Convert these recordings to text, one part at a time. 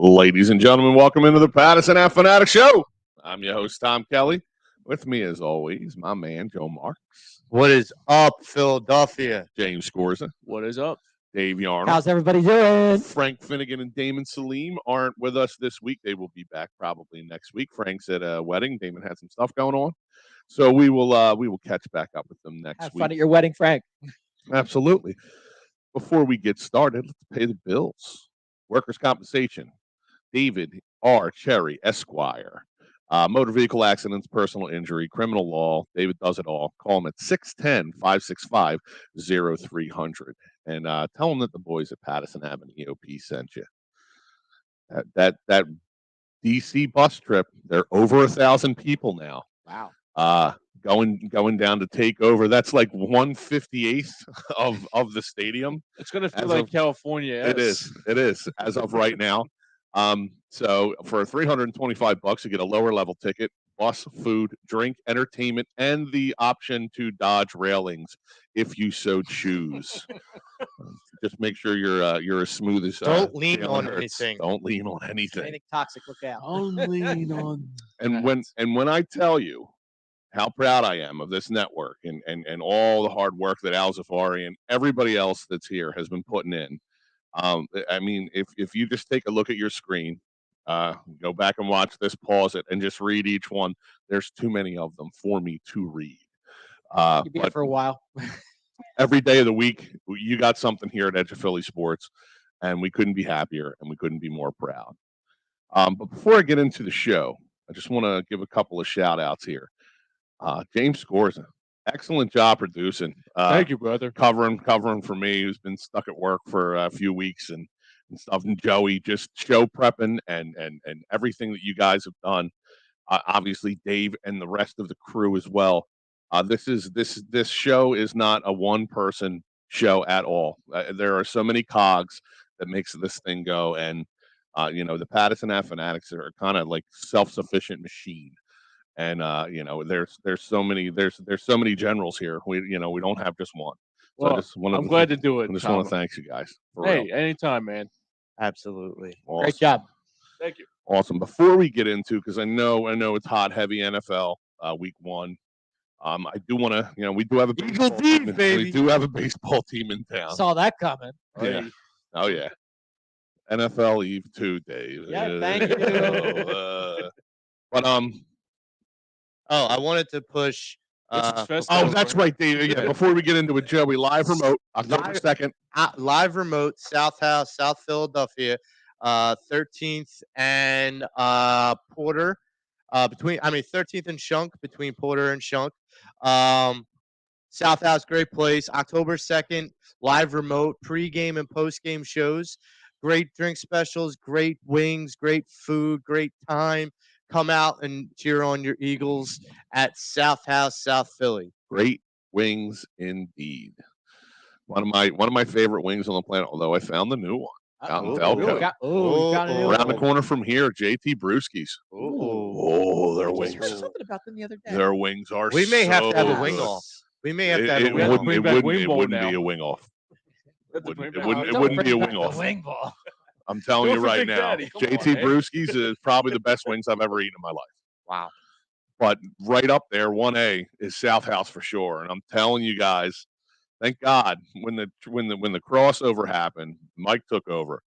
Ladies and gentlemen, welcome into the Pattison Ave Phanatics Show. I'm your host, Tom Kelly. With me, as always, my man, Joe Marks. What is up, Philadelphia? James Scorza. What is up? Dave Yarnell. How's everybody doing? Frank Finnegan and Damon Salim aren't with us this week. They will be back probably next week. Frank's at a wedding. Damon had some stuff going on. So we will catch back up with them next Have week. fun at your wedding, Frank. Absolutely. Before we get started, let's pay the bills. Workers' compensation. David R. Cherry, Esquire. Motor vehicle accidents, personal injury, criminal law. David does it all. Call him at 610-565-0300. And tell them that the boys at Pattison Ave EOP sent you. That DC bus trip, they're over 1,000 people now. Wow. Going down to take over. That's like 1/58th of the stadium. It's going to feel like California. It is as of right now. So for $325, you get a lower level ticket, bus, food, drink, entertainment, and the option to dodge railings if you so choose. Just make sure you're as smooth as. Don't lean Jalen on Hurts. anything. Don't lean on anything. Anything toxic, look out. Don't lean on. And when I tell you how proud I am of this network and all the hard work that Al Zafari and everybody else that's here has been putting in. I mean, if you just take a look at your screen, go back and watch this, pause it, and just read each one. There's too many of them for me to read. You'll be here for a while. Every day of the week, you got something here at Edge of Philly Sports, and we couldn't be happier and we couldn't be more proud. But before I get into the show, I just want to give a couple of shout outs here. James Scorza, excellent job producing. Thank you, brother. Covering for me, who's been stuck at work for a few weeks and stuff. And Joey, just show prepping and everything that you guys have done. Obviously, Dave and the rest of the crew as well. This show is not a one-person show at all. There are so many cogs that makes this thing go, and the Pattison Ave Phanatics are kind of like self-sufficient machine. And there's so many generals here. We don't have just one. So well, I'm glad to do it. I just want to thank you guys. Hey, anytime, man. Absolutely. Awesome. Great job. Thank you. Awesome. Before we get into, because I know it's hot, heavy NFL week one. I do want to, we do have a baseball team, baby. We do have a baseball team in town. Saw that coming. Yeah. Oh yeah. NFL Eve 2, Dave. Yeah, thank you. But I wanted to push. That's right, Dave. Yeah. Before we get into it, Joey, live remote, October 2nd. Live remote, South House, South Philadelphia, 13th and Porter. 13th and Shunk, between Porter and Shunk. South House, great place. October 2nd, live remote, pregame and postgame shows. Great drink specials, great wings, great food, great time. Come out and cheer on your Eagles at South House, South Philly. Great wings indeed. One of my favorite wings on the planet, although I found the new one out in Delco. Around the corner from here, JT Brewski's. Their wings. I heard something about them the other day. Their wings are We may have to have a wing good. off. We may have to have It a wing off. wouldn't be a wing off. It wouldn't be a wing off. Wing ball. I'm telling you right Big now, Daddy. Come JT on, Brewski's is probably the best wings I've ever eaten in my life. Wow. But right up there, 1A is South House for sure. And I'm telling you guys, thank God when the crossover happened, Mike took over.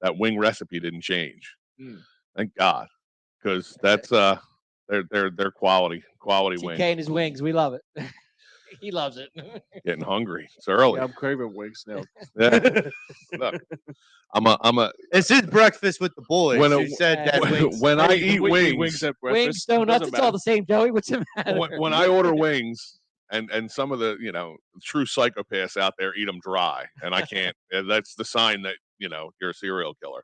That wing recipe didn't change. Thank God, because that's they're quality wings. TK and his wings, we love it. He loves it. Getting hungry. It's early. Yeah, I'm craving wings now. Yeah. Look, I'm a. It's his breakfast with the boys. When Who said that wings. when I eat wings wings, at Wings, breakfast. donuts, it's all the same, Joey. What's the matter? when I order wings, and some of the true psychopaths out there eat them dry, and I can't. That's the sign that you're a serial killer.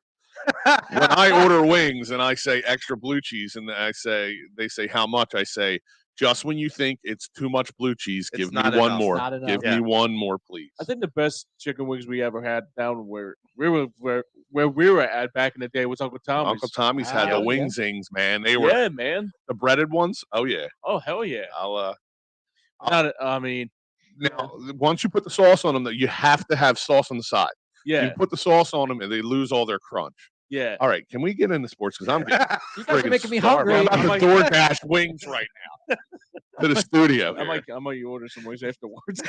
When I order wings and I say extra blue cheese, and they say how much, I say, just when you think it's too much blue cheese, give me one more. Give me one more, please. I think the best chicken wings we ever had down where we were at back in the day was Uncle Tommy's. Uncle Tommy's had the wing zings, man. They were man. The breaded ones. Oh yeah. Oh hell yeah. Now once you put the sauce on them, you have to have sauce on the side. Yeah. You put the sauce on them and they lose all their crunch. Yeah. All right, can we get into sports? Because I'm getting You guys are friggin' making me starving. hungry. I'm about to DoorDash wings right now to the studio. I Here. might order some wings afterwards.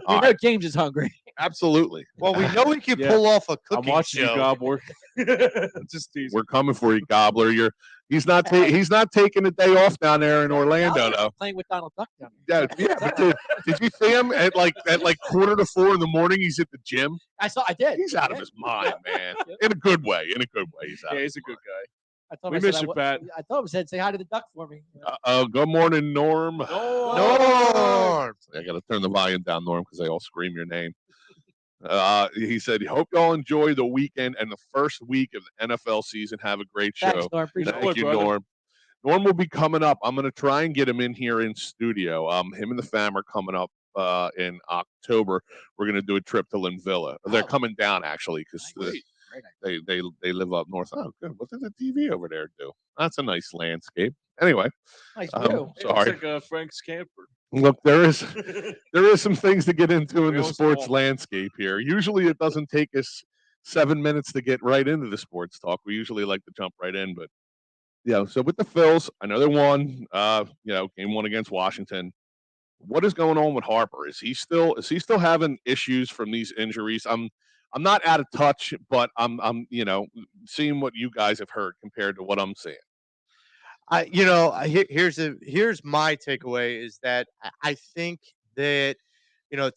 You know James is hungry. Absolutely. Well, we know we can Yeah. pull off a I'm cooking watching you, show. Gobbler. Just teasing. We're coming for you, Gobbler. He's not taking a day off down there in Orlando, Now though. playing with Donald Duck down there. Yeah. But did you see him at like 3:45 in the morning? He's at the gym. I did. He's out of his mind, man. In a good way. He's out. Yeah, he's a good guy. I told We him, I miss said, you, Pat. I told him, said, say hi to the duck for me. Good morning, Norm. Norm. I got to turn the volume down, Norm, because they all scream your name. He said, hope y'all enjoy the weekend and the first week of the NFL season. Have a great show. Thanks, Norm. Appreciate Thank it. you, brother. Norm. Norm will be coming up. I'm going to try and get him in here in studio. Him and the fam are coming up in October. We're going to do a trip to Linvilla. They're coming down, actually, because they live up north. Oh, good. What does the TV over there do? That's a nice landscape. Anyway, Nice view. sorry. It's like Frank's camper. Look, there is some things to get into in the Real sports small. landscape here. Usually it doesn't take us 7 minutes to get right into the sports talk. We usually like to jump right in, but so with the Phils, I know they won, game 1 against Washington. What is going on with Harper? Is he still having issues from these injuries? I'm not out of touch, but I'm seeing what you guys have heard compared to what I'm seeing. Here's my takeaway is that I think that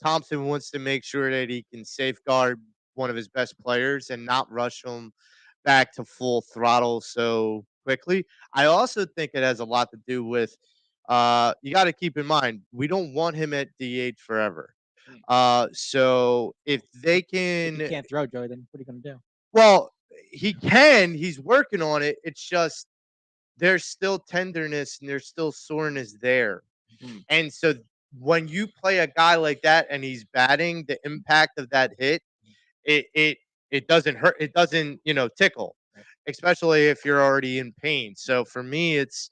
Thompson wants to make sure that he can safeguard one of his best players and not rush him back to full throttle so quickly. I also think it has a lot to do with you got to keep in mind we don't want him at DH forever. So if they If can, you can't throw, Joey, then what are you going to do? well, he can. He's working on it. It's just there's still tenderness and there's still soreness there. And so when you play a guy like that and he's batting, the impact of that hit, it doesn't hurt. It doesn't, tickle, especially if you're already in pain. So for me, it's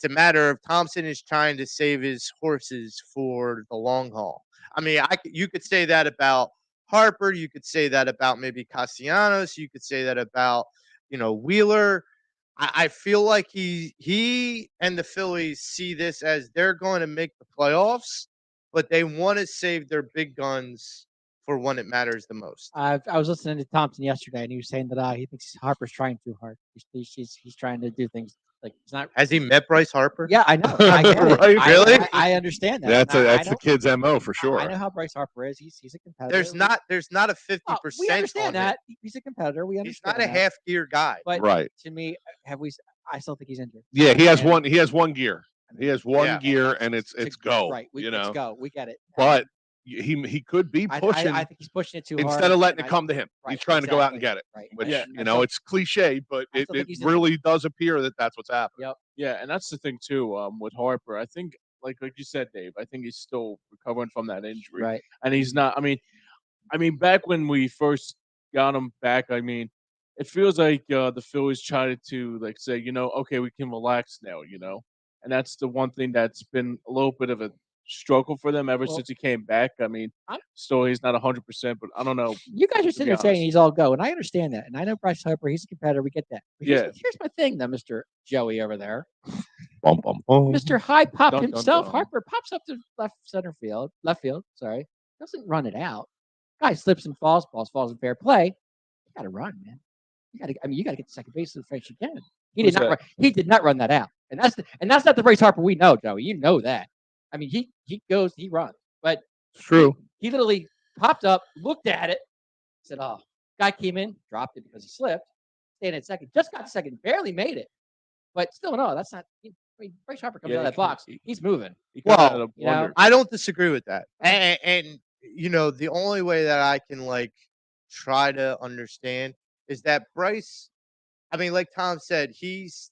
a matter of Thompson is trying to save his horses for the long haul. I mean, you could say that about Harper. You could say that about maybe Castellanos. You could say that about, Wheeler. I feel like he and the Phillies see this as they're going to make the playoffs, but they want to save their big guns for when it matters the most. I was listening to Thompson yesterday, and he was saying that he thinks Harper's trying too hard. He's trying to do things like it's not. Has he met Bryce Harper? Yeah, I know. I get it. Right? Really? I understand that. That's the kid's MO for sure. I know how Bryce Harper is. He's a competitor. There's not a 50%. We understand that he's a competitor. We He's understand not a that. half gear guy. But Right. to me, I still think he's injured. Yeah, he has And- one. He has one gear. He has one Yeah. gear, and it's go. Right. Let's go. We get it. But he could be pushing I think he's pushing it too hard. instead of letting and it come to him. Right, He's trying to go out and exactly. get it. Right. Which Yeah. it's cliche, but I it still think he's really does appear that that's what's happening. Yep. Yeah, and that's the thing too. With Harper, I think, like you said, Dave, I think he's still recovering from that injury, Right. and he's not. I mean, back when we first got him back, it feels like the Phillies tried to say, okay, we can relax now, and that's the one thing that's been a little bit of a struggle for them ever since he came back. Still he's not 100%, but I don't know. You guys are sitting there saying he's all go, and I understand that, and I know Bryce Harper, he's a competitor. We get that. But here's my thing, though, Mr. Joey over there, Bum, bum, bum. Mr. High Pop Dun, dun, himself. dun. Harper pops up to left field. Sorry, doesn't run it out. Guy slips and falls in fair play. You got to run, man. You got to get to second base as fast as you can. He did not run that out, and that's not the Bryce Harper we know, Joey. You know that. I mean, he goes, he runs, but It's true. he literally popped up, looked at it, said, "Oh." Guy came in, dropped it because he slipped. Stayed at second, just got second, barely made it, but still, no, that's not. Bryce Harper comes out of that box, he's moving. Well, I don't disagree with that. And the only way that I can try to understand is that Bryce, I mean, like Tom said, he's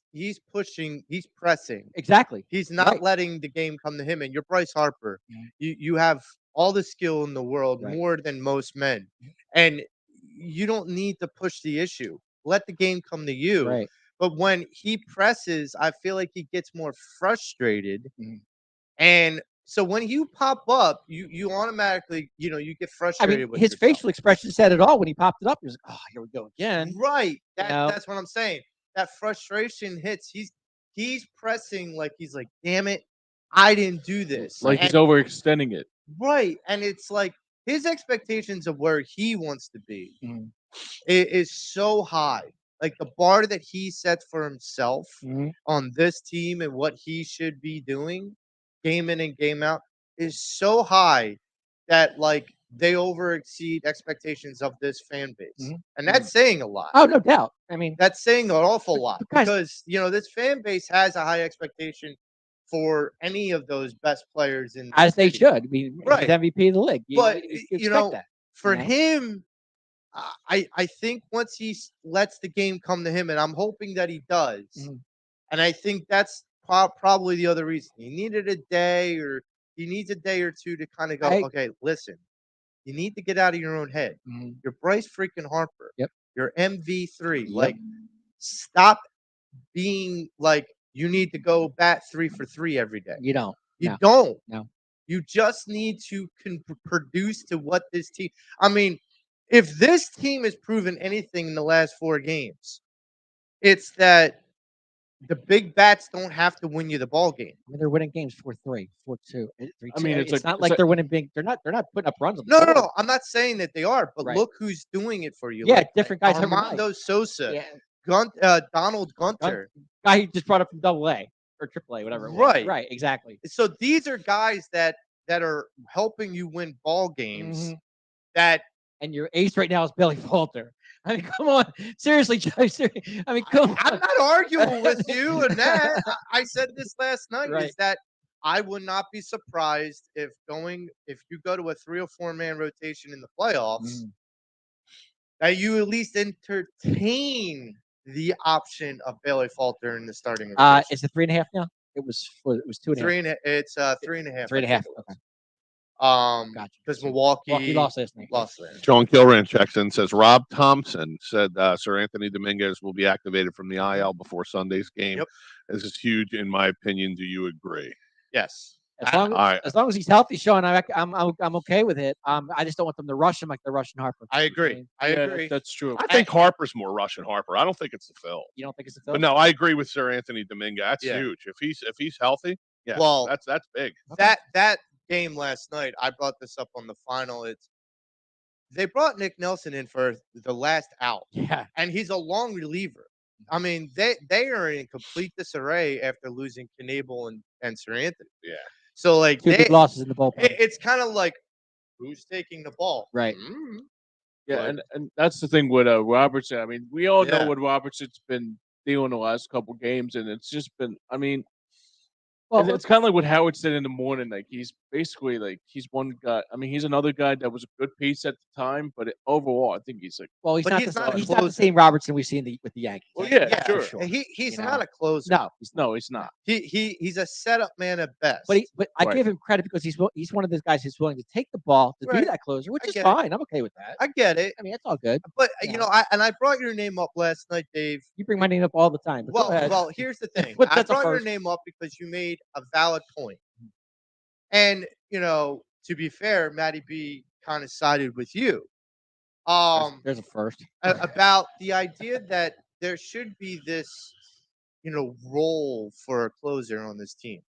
pushing, he's pressing. Exactly. He's not Right. letting the game come to him. And you're Bryce Harper. You have all the skill in the world, Right. more than most men. And you don't need to push the issue. Let the game come to you. Right. But when he presses, I feel like he gets more frustrated. Mhm. And So when you pop up, you automatically, you get I frustrated mean, with his yourself. facial expression said it all when he popped it up. He was like, "Oh, here we go again." Right. You know? That's what I'm saying. That frustration hits. He's pressing like he's like, damn it, I didn't do this. Like he's And overextending it. right. And it's like his expectations of where he wants to be Mhm. is so high. Like the bar that he sets for himself Mhm. on this team and what he should be doing, game in and game out, is so high that like they over exceed expectations of this fan base. Mhm. And that's saying a lot. Oh, no doubt. I mean, That's saying an awful lot Guys- because this fan base has a high expectation for any of those best players in the as they city. should. I mean, he's Right. MVP of the league. But You expect that. for you know? him, I think once he lets the game come to him, and I'm hoping that he does, Mhm. and I think that's probably the other reason he needed a day, or he needs a day or two to kind of go, okay, listen, you need to get out of your own head. Mhm. You're Bryce freaking Harper. Yep. You're MV3. Yep. Like, stop being like you need to go bat 3 for 3 every day. You don't. You No. don't. No. You just need to produce to what this team. I mean, if this team has proven anything in the last 4 games, it's that the big bats don't have to win you the ball game. I mean, they're winning games 4-3, 4-2, 3-2. I mean, it's not like they're winning big. They're not putting up runs on the No, no, board. no. I'm not saying that they are, but Right. look who's doing it for you. Yeah, Like, different guys every night. Armando Sosa, Yeah. Donald Gunter. Guy he just brought up from AA or AAA, whatever it was. Right. Right, exactly. So these are guys that are helping you win ball games. Mhm. That And your ace right now is Billy Falter. I mean, come on. Seriously, Joe. I mean, come on. I'm not arguing with you and that. I said this last night Right. is that I would not be surprised if you go to a 3 or 4 man rotation in the playoffs, that you at least entertain the option of Bailey Falter in the starting rotation. Is it 3.5 now? It was 2.5. It's 3.5. 3.5. Okay. Gotcha. Because Milwaukee lost last night. John Kilran checks in, says Rob Thompson said Sir Anthony Dominguez will be activated from the IL before Sunday's game. Yep. This is huge, in my opinion. Do you agree? Yes. As long as he's healthy, Sean, I'm okay with it. I just don't want them to rush him like they're rushing Harper. I agree. I agree. That's true. I think Harper's more Russian Harper. I don't think it's the Phil. You don't think it's the Phil? But no, I agree with Sir Anthony Dominguez. That's Yeah. huge. If he's healthy, yeah, Well, that's big. That game last night, I brought this up on the final. They brought Nick Nelson in for the last out. Yeah. And he's a long reliever. I mean, they are in complete disarray after losing Knebel and Sir Anthony. Yeah. So like 2 big losses in the bullpen. It's kind of like who's taking the ball, right? Yeah, and that's the thing with Robertson. I mean, we all Yeah. know what Robertson's been doing the last couple games, and it's just been. I mean, Well, it's kind of like what Howard said in the morning. Like he's basically like he's one guy. I mean, he's another guy that was a good piece at the time, but overall, I think he's like. Well, he's But not he's the not a he's not the closer. same Robertson we see with the Yankees. Well, yeah, Yeah, sure. He's You not know? a closer. No, He's not. He's a setup man at best. but I Right. give him credit because he's one of those guys who's willing to take the ball to Right. be that closer, which I is get it. fine. I'm okay with that. I get it. I mean, that's all good. But Yeah. I brought your name up last night, Dave. You bring my name up all the time. But go ahead. Well, here's the thing. But I that's a brought your first. name up because you made a valid point. And, to be fair, Matty B kind of sided with you. There's a first. About the idea that there should be this, role for a closer on this team.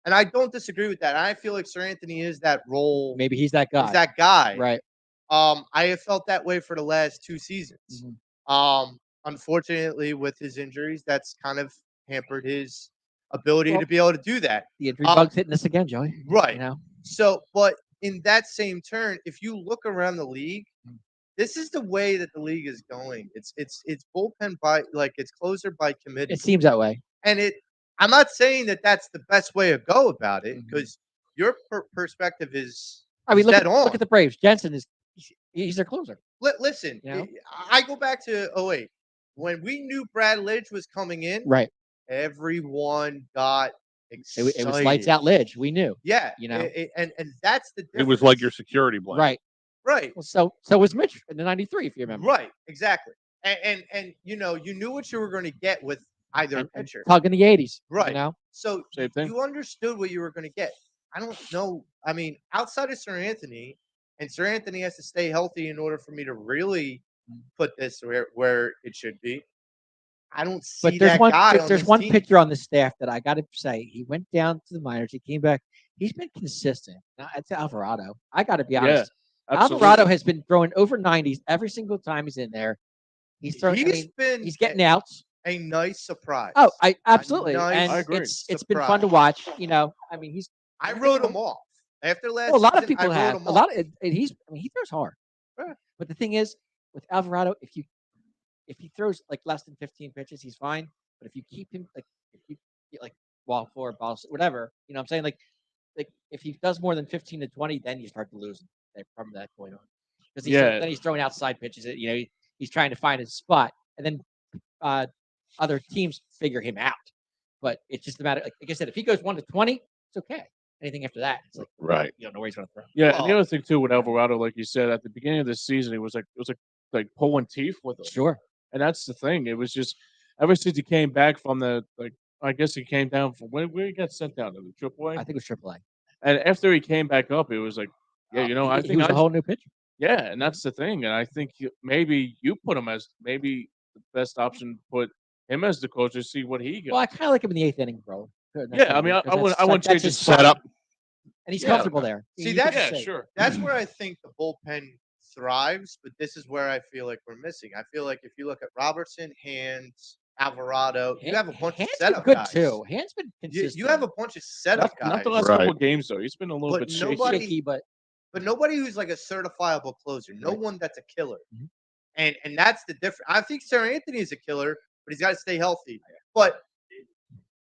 And I don't disagree with that. I feel like Sir Anthony is that role. Maybe he's that guy. He's that guy. Right. I have felt that way for the last 2 seasons. Mhm. Unfortunately, with his injuries, that's kind of hampered his ability Well, to be able to do that. The injury bug's hitting us again, Joey. Right. You know? So, but in that same turn, if you look around the league, this is the way that the league is going. It's bullpen by it's closer by committee. It seems that way. And I'm not saying that that's the best way to go about it Mhm. because your perspective is I mean, dead on. look at the Braves. Jensen he's their closer. Listen, You know? I go back to 08 when we knew Brad Lidge was coming in. Right. Everyone got excited. It was lights out Lidge. We knew. Yeah, You know? and that's the difference. It was like your security blanket. Right. right, Well, so was Mitch in the '93, if you remember. right, exactly. And you knew what you were going to get with either And pitcher. Tug in the '80s. Right. You know. So Same thing. you understood what you were going to get. I don't know. I mean, outside of Sir Anthony, and Sir Anthony has to stay healthy in order for me to really put this where it should be. I don't see But there's that one guy on there's this one team. pitcher on the staff that I got to say he went down to the minors. He came back. He's been consistent. Now, it's Alvarado. I got to be Yeah, honest. absolutely. Alvarado has been throwing over 90s every single time he's in there. He's throwing. He's getting outs. A nice surprise. Oh, I absolutely, nice and I agree. it's been fun to watch. You know, I mean, he's. I wrote him off after last. Well, a lot of season, people I wrote have. him A off. lot of he's. I mean, he throws hard. Yeah. But the thing is, with Alvarado, if he throws like less than 15 pitches, he's fine. But if you keep him like if you get like ball four, balls, whatever, you know what I'm saying? Like if he does more than 15 to 20, then you start to lose him from that point on. Because then he's throwing outside pitches. You know, he's trying to find his spot, and then other teams figure him out. But it's just a matter, like I said, if he goes 1 to 20, it's okay. Anything after that, it's like Right. you don't know where he's going to throw. Yeah, and the other thing too with Alvarado, like you said, at the beginning of the season, it was like pulling teeth with him. Sure. And that's the thing. It was just ever since he came back from I guess he came down from where he got sent down to the AAA. I think it was AAA. And after he came back up, it was like, yeah, you know, I he think was a whole new pitcher. Yeah, and that's the thing. And I think maybe you put him as maybe the best option. Put him as the coach to see what he Well, I got. kind of like him in the 8th inning, bro. Yeah, I mean, I wouldn't change his Set up. and he's Yeah. comfortable there. See, You that's- can Yeah, say. sure. That's where I think the bullpen thrives, but this is where I feel like we're missing. I feel like if you look at Robertson, Hands, Alvarado, you have a bunch Hand's of been setup good guys. too. Hand's been consistent. You have a bunch of setup Not guys, the last Right. couple of games though. He's been a little But bit shaky. nobody- shaky, but but nobody who's like a certifiable closer. No Right. one that's a killer. Mhm. And that's the difference. I think Sir Anthony is a killer, but he's got to stay healthy. But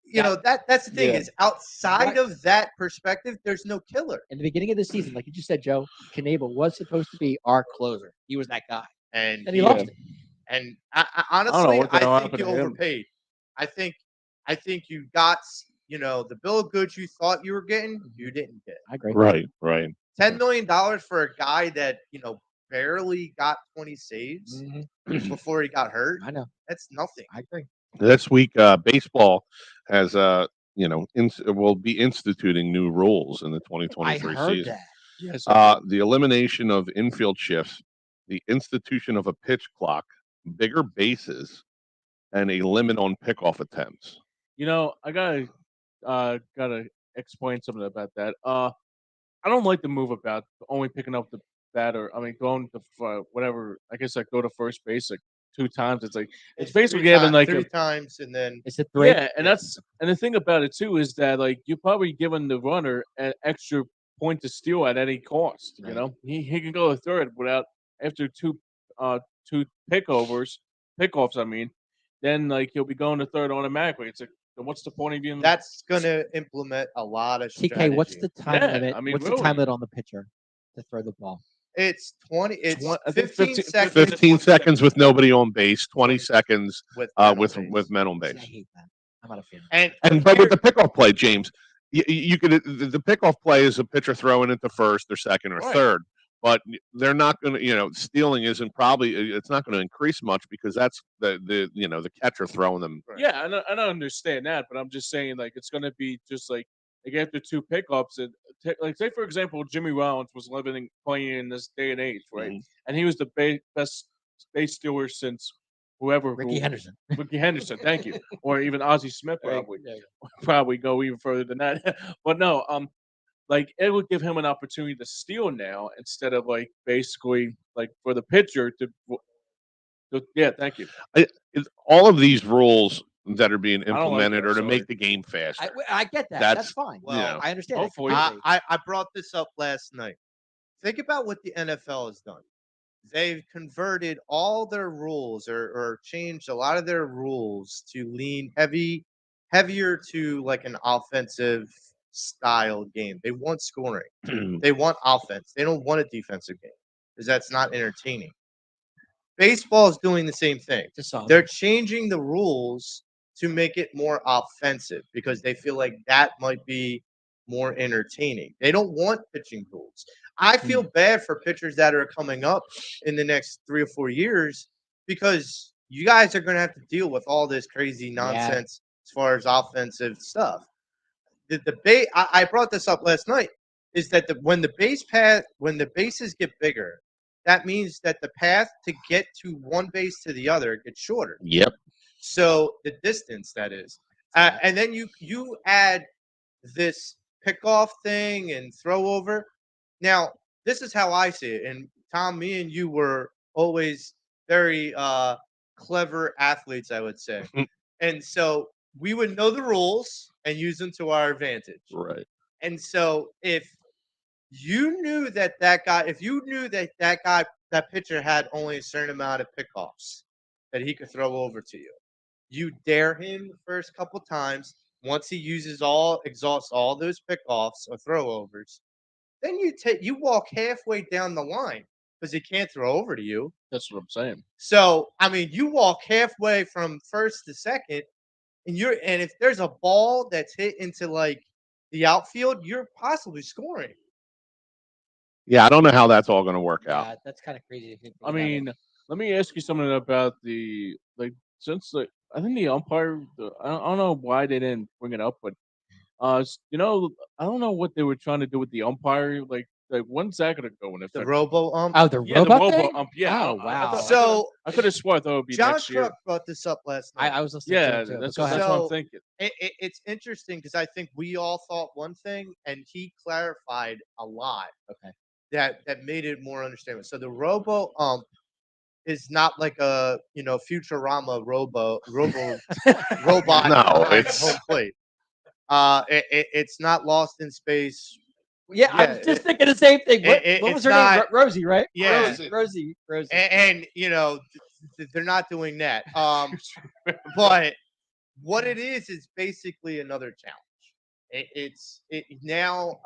you know that's the thing Yeah. is outside of that perspective, there's no killer. in the beginning of the season, like you just said, Joe, Knable was supposed to be our closer. He was that guy, And and he lost it. And know honestly, what the hell I think happened you to him. overpaid. I think you got the bill of goods you thought you were getting, you didn't get. I agree. Right. Right. $10 million for a guy that barely got 20 saves Mhm. before he got hurt. I know. That's nothing. I agree. This week, baseball has will be instituting new rules in the I 2023 heard season. that. Yes. The elimination of infield shifts, the institution of a pitch clock, bigger bases, and a limit on pickoff attempts. You know, I gotta explain something about that. I don't like the move about only picking up the batter. I mean, going to whatever. I guess go to first base 2 times. It's like it's basically giving like three a times, and then It's a three. yeah, and the thing about it too is that you're probably giving the runner an extra point to steal at any cost. You Right. know, he can go to third without after two pickoffs. I mean, then he'll be going to third automatically. It's like, then what's the point of being? that's going to implement a lot of TK, what's strategy. the time Yeah, limit? I mean, what's the really. time limit on the pitcher to throw the ball? It's 20. It's I think 15 15 seconds. 15 seconds with nobody on base, 20 seconds with with men on See, I base. hate that. I'm not a fan. And But with the pickoff play, James, you could the pickoff play is a pitcher throwing into first or second or Right. third, but they're not going to stealing isn't probably it's not going to increase much because that's the catcher throwing them. Yeah, I don't understand that, but I'm just saying it's going to be just like after 2 pickups and say for example Jimmy Rollins was playing in this day and age, right? And he was the best base stealer since whoever Ricky Henderson. Ricky Henderson, thank you, or even Ozzie Smith probably. Probably go even further than that. But no, it would give him an opportunity to steal now instead of basically for the pitcher to yeah, thank you. All of these rules that are being I don't like implemented that, are to sorry. make the game faster. I get that. That's- That's fine. well, I understand. that hopefully- completely. I brought this up last night. Think about what the NFL has done. They've converted all their rules or changed a lot of their rules to lean heavier to an offensive style game. They want scoring. They want offense. They don't want a defensive game because that's not entertaining. Baseball is doing the same thing. Just saw They're changing the rules to make it more offensive because they feel like that might be more entertaining. They don't want pitching rules. I feel bad for pitchers that are coming up in the next 3 or 4 years because you guys are going to have to deal with all this crazy nonsense as far as offensive stuff. the base. I brought this up last night. Is that when the bases get bigger, that means that the path to get to one base to the other gets shorter. Yep. So the distance, that is, and then you add this pickoff thing and throw over. Now, this is how I see it. And Tom, me and you were always very clever athletes, I would say. And so we would know the rules and use them to our advantage. Right. And so if you knew that that pitcher had only a certain amount of pickoffs that he could throw over to you, you dare him the first couple times. Once he exhausts all those pickoffs or throwovers, then you walk halfway down the line because he can't throw over to you. That's what I'm saying. So I mean, you walk halfway from first to second, and if there's a ball that's hit into like the outfield, you're possibly scoring. Yeah, I don't know how that's all going to work out. Yeah, that's kind of crazy. I mean, let me ask you something about the since I think the umpire. I don't know why they didn't bring it up, but I don't know what they were trying to do with the umpire. Like when's that gonna go in effect? The robo ump. Oh, the Yeah, the robot robo thing? ump. Yeah. Oh, wow. So I could have swore I thought it would be John next year. Truck brought this up last night. I was listening Yeah, to it too. that's Go ahead. what I'm So- thinking. It's interesting because I think we all thought one thing, and he clarified a lot. Okay. That made it more understandable. So the robo ump is not like a Futurama robot. No, behind it's- home plate. It's not Lost in Space. Yeah, I was just thinking the same thing. What was it's her name? not- Rosie, right? Yeah. Rosie. And they're not doing that. But what it is basically another challenge. Now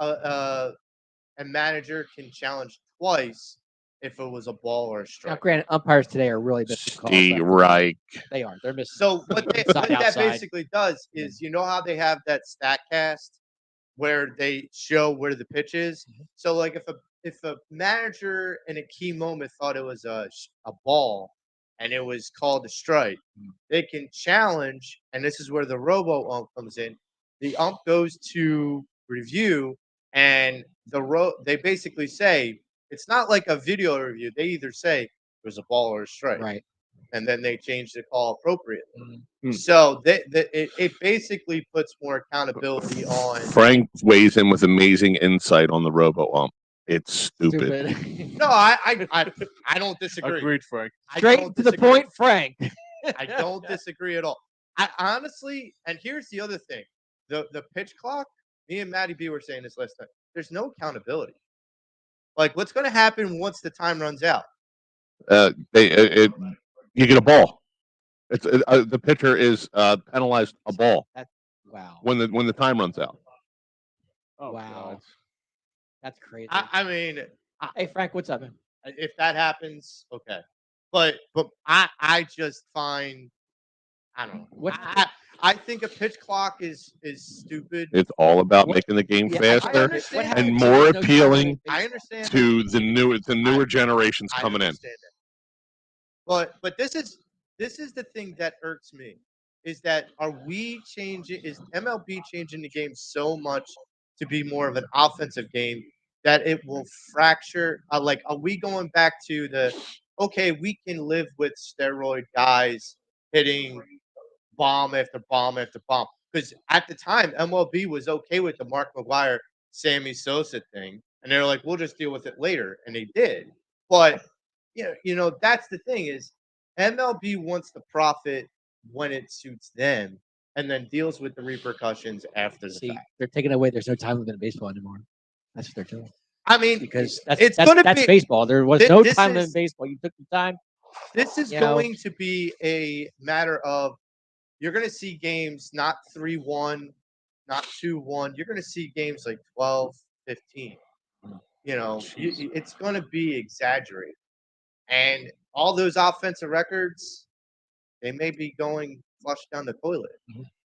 a manager can challenge twice if it was a ball or a Now, strike. granted, umpires today are really missing calls. Steve left. Reich. They are. They're missing. So what Inside, that outside. basically does is, you know how they have that StatCast where they show where the pitch is. So like if a manager in a key moment thought it was a ball and it was called a strike, they can challenge, and this is where the robo ump comes in. The ump goes to review, and they basically say it's not like a video review. They either say it was a ball or a strike, Right. and then they change the call appropriately. Hmm. So it basically puts more accountability on. Frank weighs in with amazing insight on the robo ump. It's stupid. No, I don't disagree. Agreed, Frank. I Straight don't to the disagree. point, Frank. I don't disagree at all. I honestly, and here's the other thing: the pitch clock. Me and Matty B were saying this last night. There's no accountability. Like, what's going to happen once the time runs out? You get a ball. It's the pitcher is penalized a ball Wow. when the time runs out. Oh, Wow. God. That's crazy. I mean, Hey, Frank, what's up, man? if that happens, okay. But I just find, I don't know. What- I think a pitch clock is stupid. It's all about What- making the game Yeah, I faster understand that. and happens more if there's no time appealing limit? I understand to the newer generations I coming in. understand that. But this is the thing that irks me, is that is MLB changing the game so much to be more of an offensive game that it will fracture? Like, are we going back to okay, we can live with steroid guys hitting bomb after bomb after bomb? Because at the time, MLB was okay with the Mark McGwire, Sammy Sosa thing, and they're like, we'll just deal with it later, and they did. But that's the thing, is MLB wants to profit when it suits them, and then deals with the repercussions after the See, fact. they're taking away. There's no time limit in baseball anymore. That's what they're doing. I mean, Because it's gonna that's be- baseball. There was thi- no this time limit is- in baseball. You took the time. this is you know- going to be a matter of, you're going to see games not 3-1, not 2-1. You're going to see games like 12-15. It's going to be exaggerated. And all those offensive records, they may be going flush down the toilet.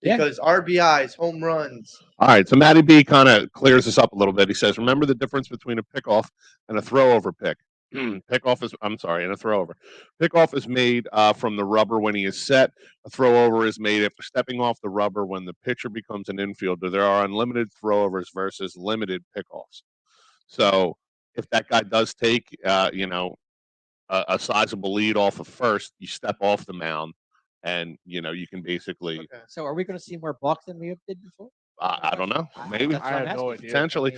Yeah. Because RBIs, home runs. All right, so Matty B kind of clears this up a little bit. He says, remember the difference between a pickoff and a throw over pick. Pickoff is, I'm sorry, and a throw over. Pickoff is made from the rubber when he is set. A throw over is made after stepping off the rubber when the pitcher becomes an infielder. There are unlimited throwovers versus limited pickoffs. So if that guy does take, a sizable lead off of first, you step off the mound, and you can basically. Okay. So are we going to see more balks than we did before? I don't know. Maybe That's what I I'm have no asking. idea. potentially.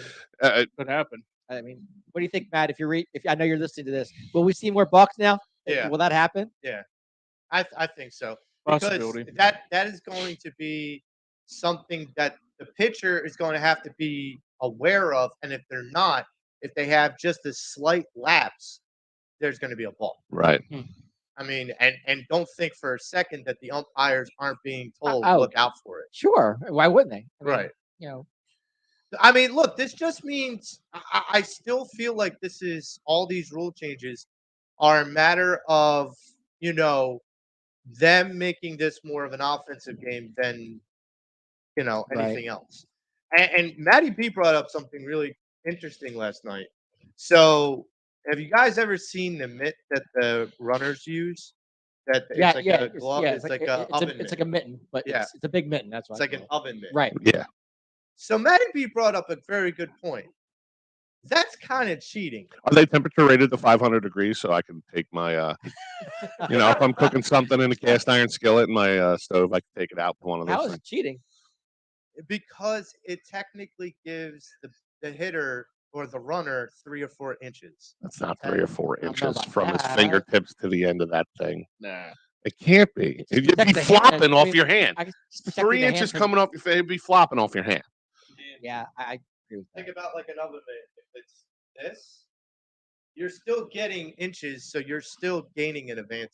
Could happen. I mean, what do you think, Matt? If you read, if I know you're listening to this, will we see more balks now? Yeah. Will that happen? I think so. Because Possibility. that is going to be something that the pitcher is going to have to be aware of, and if they're not, if they have just a slight lapse, there's going to be a ball. Right. I mean, and don't think for a second that the umpires aren't being told Oh. look out for it. Sure. Why wouldn't they? I mean, Right. You know, I mean, look, this just means I still feel like this is all these rule changes are a matter of, them making this more of an offensive game than, anything else. And Matty B brought up something really interesting last night. So, have you guys ever seen the mitt that the runners use? That yeah, it's like yeah, a glove. It's like a oven it's like mitt. a mitten, but Yeah. it's a big mitten. That's why It's like an oven mitt. right. Yeah. So Matty B brought up a very good point. That's kind of cheating. Are they temperature rated to 500 degrees so I can take my, if I'm cooking something in a cast iron skillet in my stove, I can take it out with one of How those is things. it cheating? Because it technically gives the hitter or the runner 3 or 4 inches. That's not 3 or 4 I don't know inches about from his that. fingertips to the end of that thing. Nah. It can't be. It's You'd be protect the hand. flopping I off mean, your hand. I guess it's protecting 3 the hand inches from- coming off your face, it'd be flopping off your hand. Yeah, I agree with Think that. about like an oven mitt. If it's this, you're still getting inches, so you're still gaining an advantage.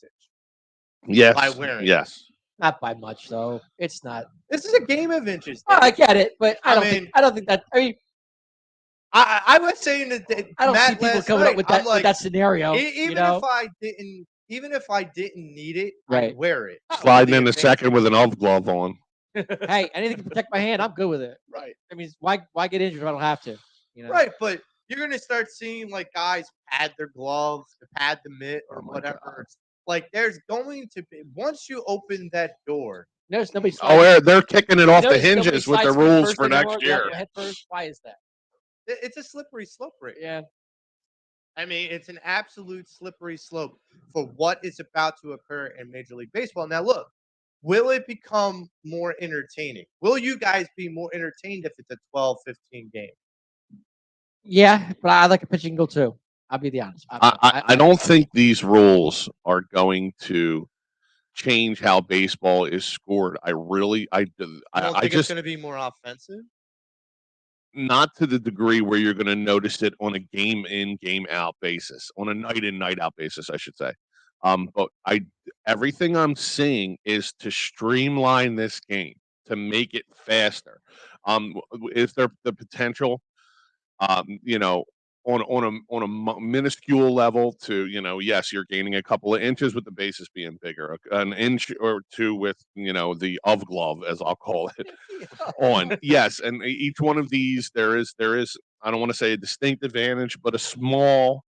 Yes. By wearing it. Yes. Not by much though. It's not. This is a game of inches. Oh, I Dave. get it, but I I don't mean- think. I don't think that. I mean, I was saying that I don't Matt see people last coming night, up with I'm that like, scenario. even if I didn't need it, Right. I'd wear it. Sliding The in a advantage. second with an oven glove on. Hey, anything to protect my hand, I'm good with it. Right. I mean, why get injured if I don't have to? You know? Right, but you're gonna start seeing like guys pad their gloves, to pad the mitt, or Oh my whatever. God. Like there's going to be once you open that door. Notice nobody. Oh, they're kicking it off the notice nobody hinges with the slides feet rules first for anymore, next get out year. your head first. Why is that? It's a slippery slope right now. Yeah. I mean, it's an absolute slippery slope for what is about to occur in Major League Baseball. Now, look, will it become more entertaining? Will you guys be more entertained if it's a 12, 15 game? Yeah, but I like a pitching goal too. I'll be the honest. I don't think these rules are going to change how baseball is scored. I You don't I think it's just going to be more offensive? not to the degree where you're going to notice it on a game in, game out basis, on a night in, night out basis, I should say. But everything I'm seeing is to streamline this game, to make it faster. Is there the potential, on a minuscule level to, yes, you're gaining a couple of inches with the bases being bigger, an inch or two with, the of glove, as I'll call it, on. Yes, and each one of these, there is, I don't want to say a distinct advantage, but a small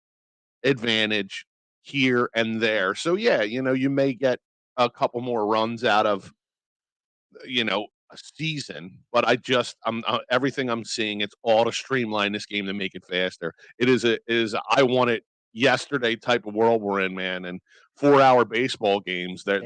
advantage here and there. So yeah, you may get a couple more runs out of, a season, but I'm everything I'm seeing, it's all to streamline this game to make it faster. It is I want it yesterday type of world we're in, man. And 4-hour baseball games, they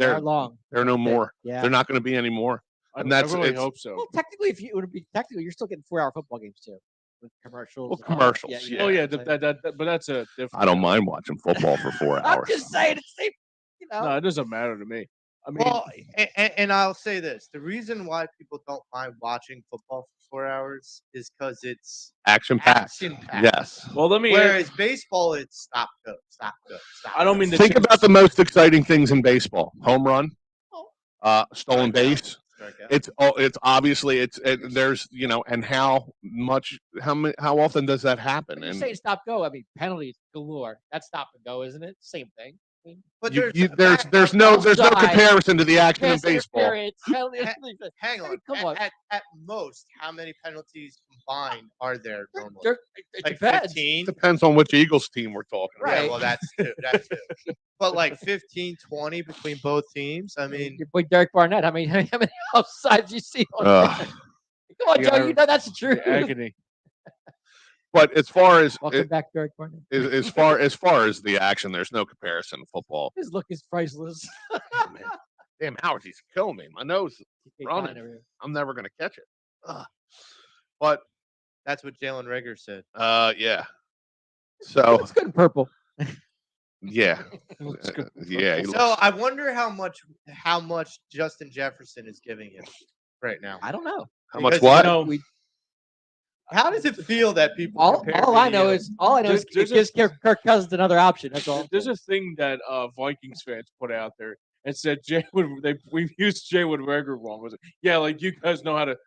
are long. they're no more. Yeah. They're not going to be any more. And I that's really it's, hope so. Well, technically, if you it would be technically, you're still getting 4-hour football games too, with commercials. Well, and all that. commercials, Oh yeah, it's like- but that's a different. I don't mind watching football for 4 I'm hours. just saying it's safe. No, it doesn't matter to me. I mean, Well, and I'll say this: the reason why people don't mind watching football for 4 hours is because it's Action packed. action-packed. Yes. well, let me. Whereas baseball, it's stop, go, stop, go, stop. I don't go. mean to Think change- about the most exciting things in baseball: home run, stolen Strikeout. base. Strikeout. It's obviously there's and how often does that happen? When you're And saying stop go, I mean penalties galore. That's stop and go, isn't it? Same thing. But there's no Offside. comparison to the action in Pass baseball. interference, penalty. hang on. Come on. At most, how many penalties combined are there normally? It Like depends. 15? Depends on which Eagles team we're talking about. Yeah, Right. well, that's two. That's two. But like 15, 20 between both teams. I mean, Your boy Derek Barnett. How many offsides you see on Ugh. there? Come on, Joe. You know that's the truth. Agony. But as far as Welcome back, Derek Barnett. as far as the action, there's no comparison to football. His look is priceless. Oh, man. Damn, Howard, he's killing me. My nose is Keep running. flying over here. I'm never gonna catch it. Ugh. But that's what Jalen Rager said. yeah. So It's good in purple. yeah, Looks good. yeah. He So looks, I wonder how much Justin Jefferson is giving him right now. I don't know. how much because, what? No, How does it feel that people? compare All me I to know you? is it There's gives Kirk Cousins another option. That's all. there's a thing that Vikings fans put out there and said we've used Jalen Rager wrong. Was it? Yeah, like you guys know how to.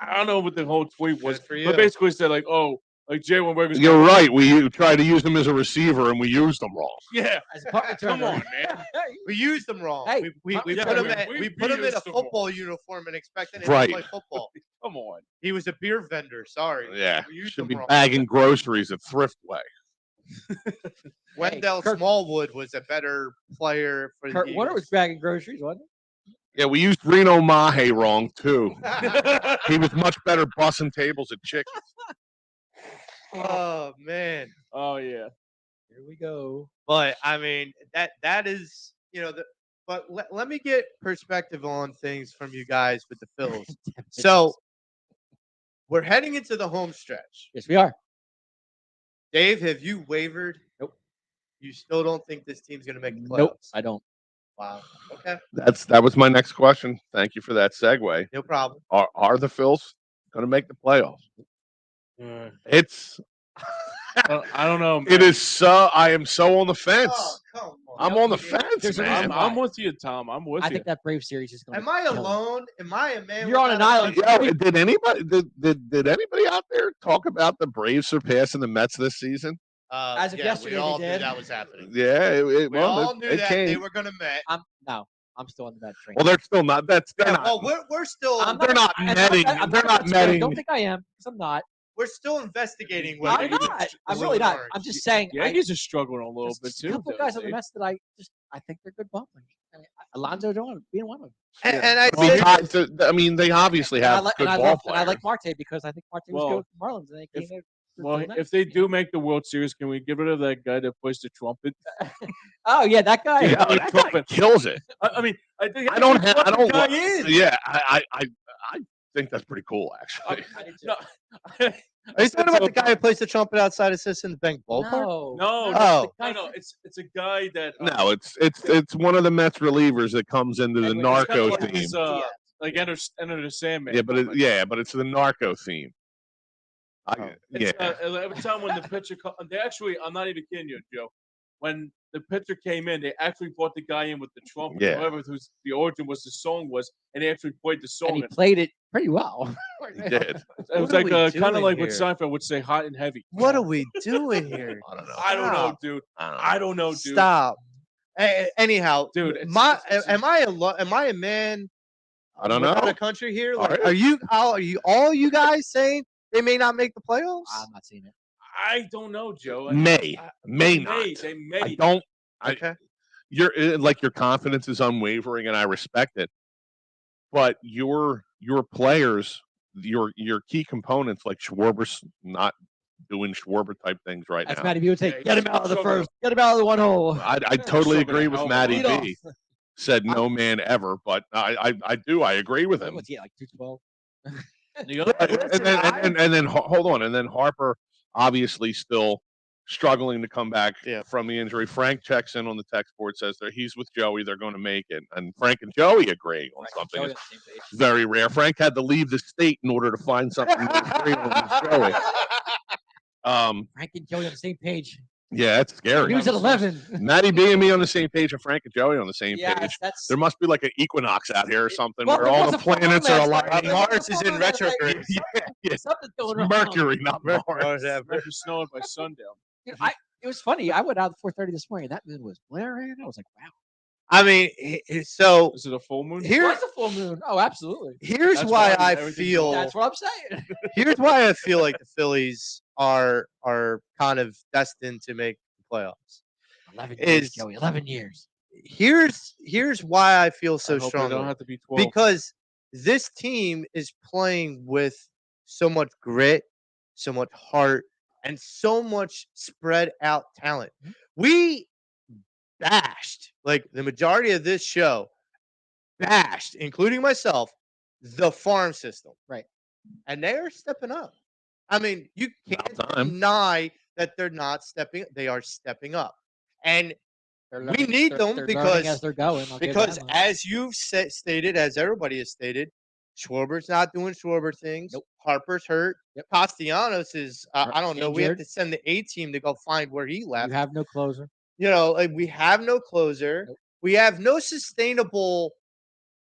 I don't know what the whole tweet was, Good for you. but basically said like, oh, like Jalen Rager's. You're right. We tried to use him as a receiver, and we used him wrong. Yeah, As a punt come returner. on, man. We used them wrong. Hey, we yeah, put him we in a used them wrong. football uniform and expected him Right. to play football. Come on. He was a beer vendor. Sorry. Yeah, We used should him be wrong. bagging groceries at Thriftway. Wendell Kirk- Smallwood was a better player for the Kurt Warner was Eagles. bagging groceries, wasn't Yeah, we used Reno Mahe wrong too. He was much better bussing tables at Chickies. Oh man. Oh yeah. he? Here we go. But I mean that is but let me get perspective on things from you guys with the Phils. So we're heading into the home stretch. Yes, we are. Dave, have you wavered? Nope. You still don't think this team's gonna make the playoffs? Nope, I don't. Wow. Okay. That was my next question. Thank you for that segue. No problem. Are the Phils going to make the playoffs? It's I don't know. it is so. I am so on the fence. Oh, come on. I'm on the fence, There's a man. reason I'm with you, Tom. I'm with I you. think that Brave series is going to. Am I alone? Am I a man? You're on an without a island. country? Yo, did anybody did anybody out there talk about the Braves surpassing the Mets this season? As of yesterday, we all they knew did. that was happening. Yeah, We all knew that came. they were going to met. I'm still on that train. Well, they're still not. They're Yeah, not. well, we're still they're not netting. They're not netting. Don't think I am, because I'm not. we're still investigating I'm whether not. I'm really not. I'm just saying. Yankees are struggling a little There's bit just too. a couple though, guys on the Dave. Mets that I think they're good ball players. I mean, Alonzo being one of them. And I I mean, said tied to- I mean, they obviously have good ball and I players. like Marte because I think Marte was Well, good with the Marlins, and they came there. Well, if they do make the World Series, can we get rid of that guy that plays the trumpet? Oh yeah, that guy. Yeah, Yeah, that guy trumpet. kills it. I mean, I think I don't have. I don't. guy wa- in. Yeah, I think that's pretty cool, actually. No, Are you talking about the guy who plays the trumpet outside of Citizens Bank ballpark? No. No, Oh. no, it's a guy that No, it's one of the Mets relievers that comes into the Anyway, it's kinda narco like theme. this, like Enter the Sandman. Yeah, but it's the narco theme. It's, Yeah, every time when the pitcher, they actually, I'm not even kidding you, Joe. When the pitcher came in, they actually brought the guy in with the trumpet, Yeah. whoever whose the origin was the song was, and they actually played the And song. he played it pretty well. he did. It was What are like we kind of doing like what here? Seinfeld would say, hot and heavy. What are we doing here? I don't know. I don't know, Stop. dude. I don't know. I don't know, dude. Stop. Anyhow, Dude, it's- my it's- am I a man? I don't without know. a country here. Are Like, you? are you all you guys saying they may not make the playoffs? I'm not seeing it. I don't know, Joe. May I- may they not. may, they may. I don't. I, Okay. your confidence is unwavering, and I respect it. But your players, your key components, like Schwarber's not doing Schwarber type things right That's now. Matty B would say, Yeah, get him out of the struggling. first. Get him out of the one hole. I totally Struggling agree to with help. Matty Lead B. Said no man ever, but I agree with him. What's he at, like 212? The other- And then hold on, and then Harper obviously still struggling to come back from the injury. Frank checks in on the text board, says that he's with Joey, they're going to make it, and Frank and Joey agree on something. Joey on It's the same page. very rare. Frank had to leave the state in order to find something to agree on with Joey. Frank and Joey on the same page. Yeah, that's scary. News at 11. Matty B and me on the same page, and Frank and Joey on the same Yes, page. that's. There must be like an equinox out here or something Well, where there all was the a full moon planets are last night. aligning. Mars is in retrograde. Yeah, Something's going it's on. Mercury, not Mars. Might be snowing by sundown. Dude, It was funny. I went out at 4:30 this morning. That moon was blaring. I was like, wow. I mean, so Is it a full moon? It was a full moon. Oh, absolutely. here's That's why why I everything's feel. That's what I'm saying. Here's why I feel like the Phillies are kind of destined to make the playoffs. 11 years, Is Joey. 11 years. here's why I feel so I hope they don't strongly. have to be 12. Because this team is playing with so much grit, so much heart, and so much spread out talent. We bashed, like the majority of this show, bashed, including myself, the farm system. Right. And they are stepping up. I mean, you About can't time. deny that they're not stepping. They are stepping up. And They're we learning- need they're- them they're learning because as they're going. I'll give because that much. as you've stated, as everybody has stated, Schwarber's not doing Schwarber things. Nope. Harper's hurt. Yep. Castellanos is, I don't know. We have Injured. to send the A team to go find where he left. You have no closer. Like, we have no closer. Nope. We have no sustainable.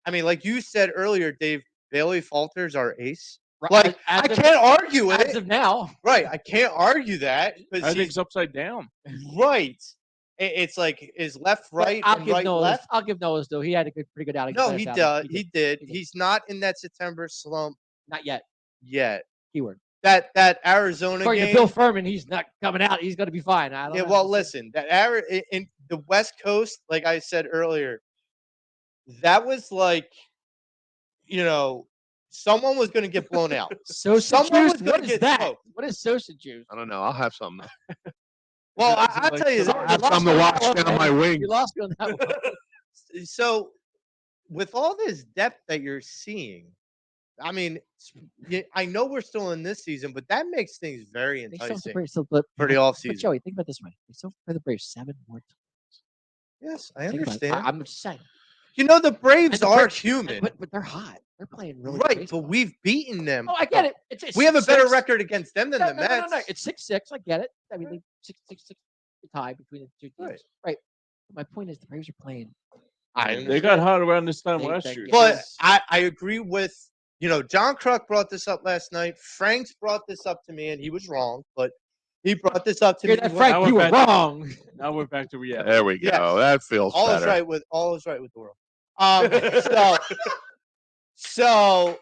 I mean, like you said earlier, Dave, Bailey Falter's our ace. Right, Like, as I of- can't argue As it. of now, Right. I can't argue that because Everything's upside down. right. It's like is left, but right, I'll and give right, Noah's. left. I'll give Noah's though. He had a pretty good outing. No, last he outing. does. He did. He did. He's not in that September slump Not yet. yet. Keyword. That Arizona According game. to Bill Furman, he's not coming out. He's going to be fine. I don't Yeah, know. well, listen, in the West Coast, like I said earlier, that was like, someone was going to get blown out. Sosa someone was juice. gonna What is get that? smoked. What is Sosa juice? I don't know. I'll have something. Well, Is it I'll like tell you some- that. I have something to watch down my wing. You lost me on that one. So, with all this depth that you're seeing, I mean, I know we're still in this season, but that makes things very They still have to enticing bring- for the But offseason. Joey, think about it this way. They still play the Braves 7 more times. Yes, I Think about it. understand. I'm just saying. The Braves And the are Braves- human, But they're hot. They're playing really good right? But baseball. we've beaten them. Oh, I get it. It's We have a better 6-6. record against them than No, the no, Mets. no. It's 6-6. I get it. I mean, they 6-6 tie between the two teams. Right. Right. My point is, the Braves are playing. They got hot around this time They- last they- year. But Yes. I agree with John Kruk brought this up last night. Franks brought this up to me, and he was wrong, but he brought this up to Hear me. that, when- Frank? Now You we're were back to- wrong. Now we're back to reality. There we go. Yes. That feels all better. is right with the world. So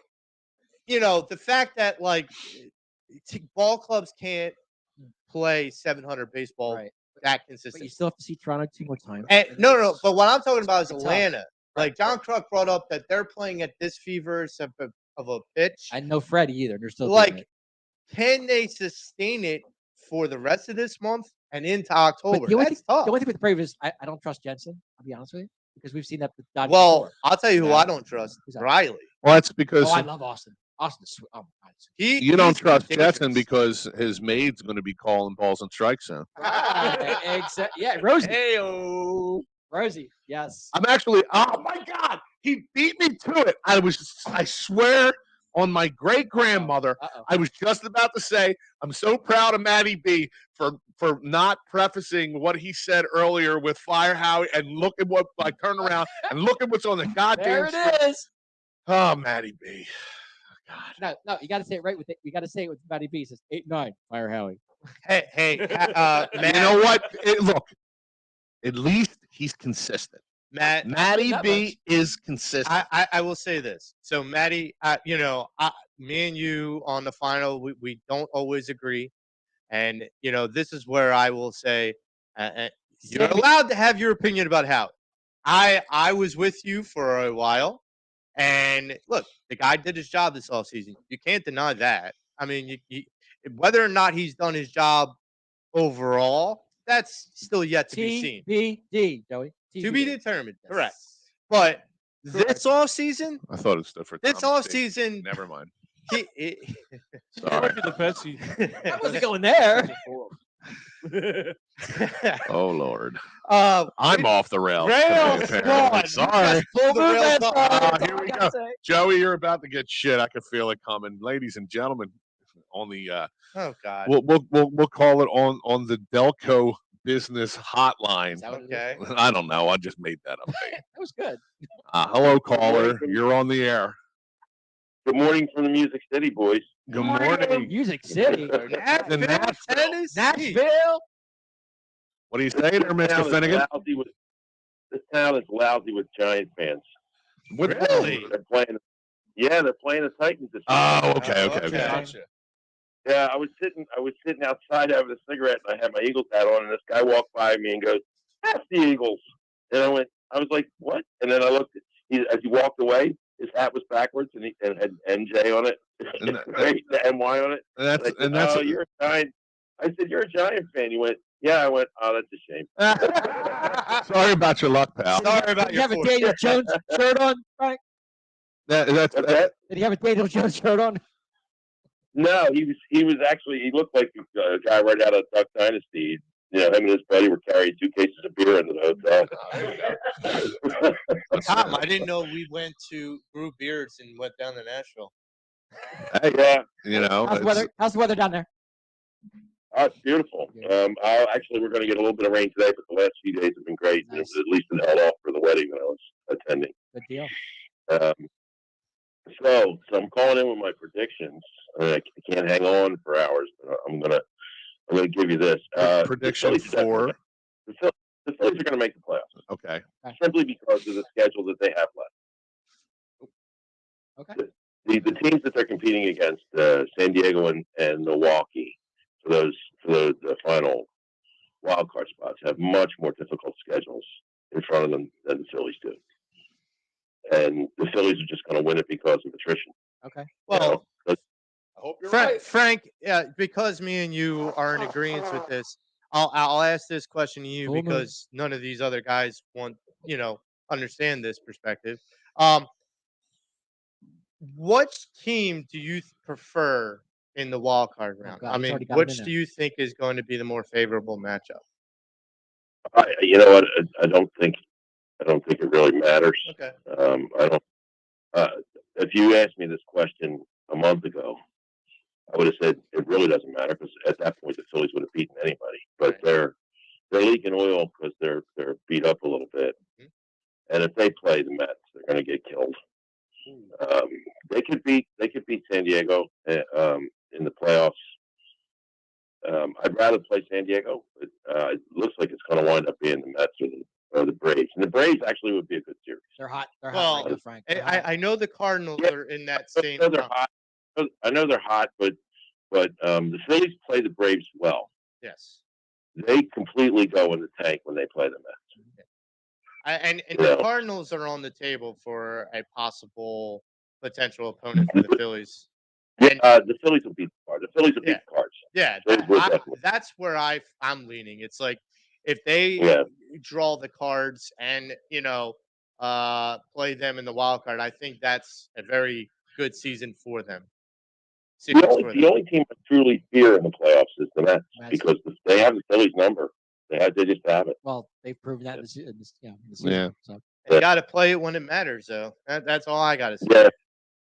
the fact that ball clubs can't play 700 baseball Right. that But you consistent. still have to see Toronto 2 more times. And no. But what I'm talking about is It's tough. Atlanta. Like Right. John Kruk brought up that they're playing at this feverish of a pitch. I know Freddie either. They're still Like, doing it. Can they sustain it for the rest of this month and into October? the only That's tough. The only thing with the Braves is I don't trust Jensen. I'll be honest with you, because we've seen that with Dodgers Well, before. I'll tell you who Yeah. I don't trust. Who's that? Riley. Well, that's because Oh, I love Austin. Austin's sweet. Oh, my God. you don't he's trust dangerous. Jetson because his maid's going to be calling balls and strikes soon. Yeah, Rosie. Heyo. Rosie. Yes. I'm actually. Oh my God, he beat me to it. I swear on my great grandmother. Uh-oh. I was just about to say, I'm so proud of Matty B for not prefacing what he said earlier with Fire Howie, and look at what I turn around and look at what's on the goddamn. There screen. it is. Oh, Matty B. God. No, you got to say it right with it. You got to say it with Matty B. It says 8-9. Fire Howie. Hey, Matt. You know what? Look, at least he's consistent. Matt. Matty that B much. is consistent. I will say this. So, Maddie, me and you on the final, we don't always agree. And, this is where I will say you're Sammy- allowed to have your opinion about how. I was with you for a while. And, look, the guy did his job this offseason. You can't deny that. I mean, whether or not he's done his job overall, that's still yet to be seen. TBD, Joey. To be determined. Correct. But this offseason, I thought it stood for this Thomas D. offseason, Never mind. he, Sorry. Look at the Pepsi. I wasn't going there. Oh Lord. I'm off the rails. Rails today, apparently. gone. Sorry. pull the rails off. Ah, here we go. Joey, you're about to get shit. I can feel it coming. Ladies and gentlemen, on the Oh God. we'll call it on the Delco business hotline. Is that what it is? Okay. I don't know. I just made that up. That was good. Hello, caller. You're on the air. Good morning from the Music City, boys. Good morning. Music City. Nashville, Nashville. Tennessee. Nashville. What do you say there, Mr. Finnegan? This town is lousy with Giant fans. Really? They're playing. Yeah, they're playing the Titans this week. Oh, okay. Gotcha. Yeah, I was sitting outside having a cigarette, and I had my Eagles hat on, and this guy walked by me and goes, "That's the Eagles." And I was like, "What?" And then I looked. As he walked away, his hat was backwards, and he had NJ on it, right? The NY on it. And I said, "Oh, you're a Giant." I said, "You're a Giant fan." He went, "Yeah." I went, "Oh, that's a shame." Sorry about your luck, pal. Sorry about Did you your have a Daniel Jones shirt on, Frank? That's Did you have a Daniel Jones shirt on? No, he looked like a guy right out of Duck Dynasty. You know, him and his buddy were carrying 2 cases of beer into the hotel. Tom, I didn't know we grew beards and went down to Nashville. Hey, Yeah, you know, How's the weather down there? oh, it's beautiful. We're going to get a little bit of rain today, but the last few days have been great. Nice. At least it held off for the wedding that I was attending. Good deal. So I'm calling in with my predictions. I can't hang on for hours, but I'm gonna give you this. prediction the Phillies for. The Phillies are going to make the playoffs Okay. simply because of the schedule that they have left. Okay. The teams that they're competing against, San Diego and Milwaukee, for the final wild card spots, have much more difficult schedules in front of them than the Phillies do. And the Phillies are just going to win it because of attrition. Okay. Well, I hope you're Frank, yeah, because me and you are in agreement with this, I'll ask this question to you because none of these other guys understand this perspective. Which team do you prefer in the wild card round? God, I mean, which do you think is going to be the more favorable matchup? You know what? I don't think it really matters. Okay. I don't. If you asked me this question a month ago, I would have said it really doesn't matter because at that point the Phillies would have beaten anybody. But they're leaking oil because they're beat up a little bit, and if they play the Mets, they're going to get killed. They could beat San Diego in the playoffs. I'd rather play San Diego, but it looks like it's going to wind up being the Mets or the Braves. And the Braves actually would be a good series. They're hot. They're Well, hot right now, Frank. I know the Cardinals are in that same. I know they're hot. I know they're hot, but the Phillies play the Braves well. Yes. They completely go in the tank when they play the Mets. And the Cardinals are on the table for a possible potential opponent for the Phillies. And, the Phillies will beat the Cards. The Phillies will beat the Cards. Yeah, that's where I'm leaning. It's like if they draw the Cards and play them in the wild card, I think that's a very good season for them. The only team I truly fear in the playoffs is the Mets because they have the Phillies number. They just have it. Well, they've proven that in the season. Yeah. So. You got to play it when it matters, though. That's all I got to say. Yeah.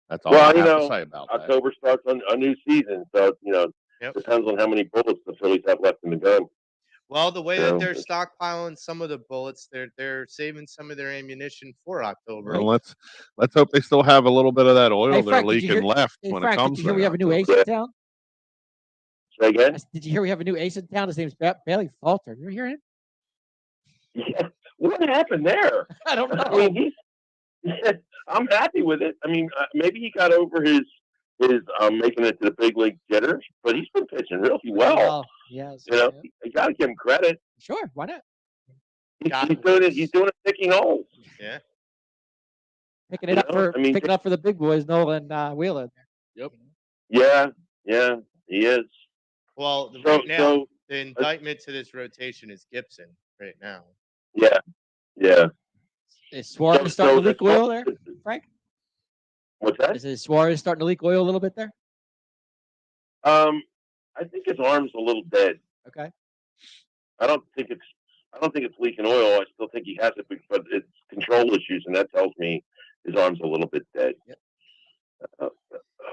That's all I have to say about that. October starts a new season, so depends on how many bullets the Phillies have left in the gun. Well, the way that they're stockpiling some of the bullets, they're saving some of their ammunition for October. Well, let's hope they still have a little bit of that oil Hey, Frank, they're leaking left when it comes. Did you hear we have a new ace in town? Say again? Did you hear we have a new ace in town? His name's Bailey Falter. You hear him? Yeah. What happened there? I don't know. I mean, I'm happy with it. I mean, maybe he got over his making it to the big league jitters, but he's been pitching really well. Yes. You got to give him credit. Sure, why not? He's doing it picking holes. Yeah. Picking it up for the big boys, Nolan Wheeler. Yep. Yeah, he is. Well, right now the indictment to this rotation is Gibson right now. Yeah. Is Suarez starting to leak oil there, Frank? What's that? Is Suarez starting to leak oil a little bit there? I think his arm's a little dead. Okay. I don't think it's leaking oil. I still think he has it, but it's control issues, and that tells me his arm's a little bit dead. Yep.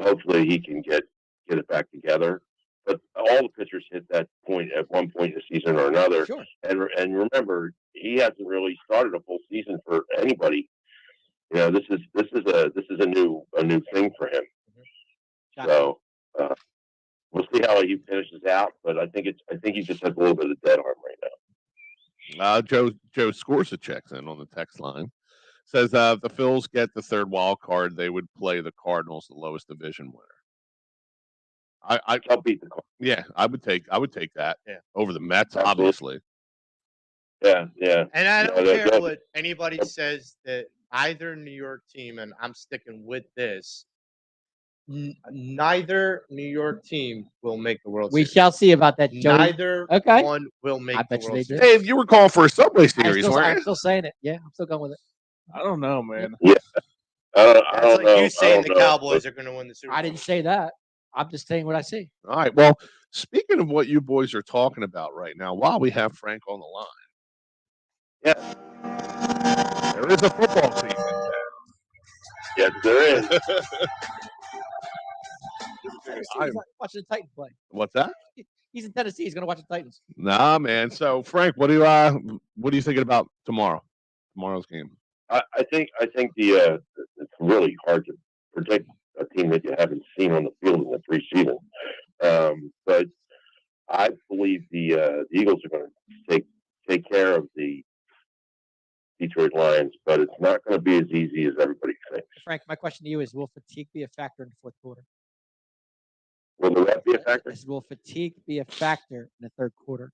Hopefully, he can get it back together. But all the pitchers hit that point at one point in the season or another. Sure. And remember, he hasn't really started a full season for anybody. This is a new thing for him. Gotcha. So we'll see how he finishes out. But I think he just has a little bit of dead arm right now. Joe Scorsa checks in on the text line. Says if the Phils get the third wild card, they would play the Cardinals, the lowest division winner. I'll beat the Cardinals. Yeah, I would take that over the Mets, Absolutely. obviously. Yeah. And I don't Yeah, care what anybody says that either New York team, and I'm sticking with this, neither New York team will make the World We Series. shall see about that, Joey. Neither Okay. one will make I the bet you World they do. Series. Dave, you were calling for a Subway Series, I'm weren't you? still saying it. Yeah, I'm still going with it. I don't know, man. I That's don't like know. you saying I the don't know, Cowboys are going to win the Super Bowl. I didn't say that. I'm just saying what I see. All right. Well, speaking of what you boys are talking about right now, while we have Frank on the line, there is a football team in town. Yes, there is. He's watching the Titans play. What's that? He's in Tennessee. He's going to watch the Titans. Nah, man. So, Frank, what are you thinking about tomorrow's game? I think it's really hard to predict a team that you haven't seen on the field in the preseason. But I believe the Eagles are going to take care of the Detroit Lions, but it's not going to be as easy as everybody thinks. Frank, my question to you is: will fatigue be a factor in the fourth quarter? Will that be a factor? Will fatigue be a factor in the fourth quarter?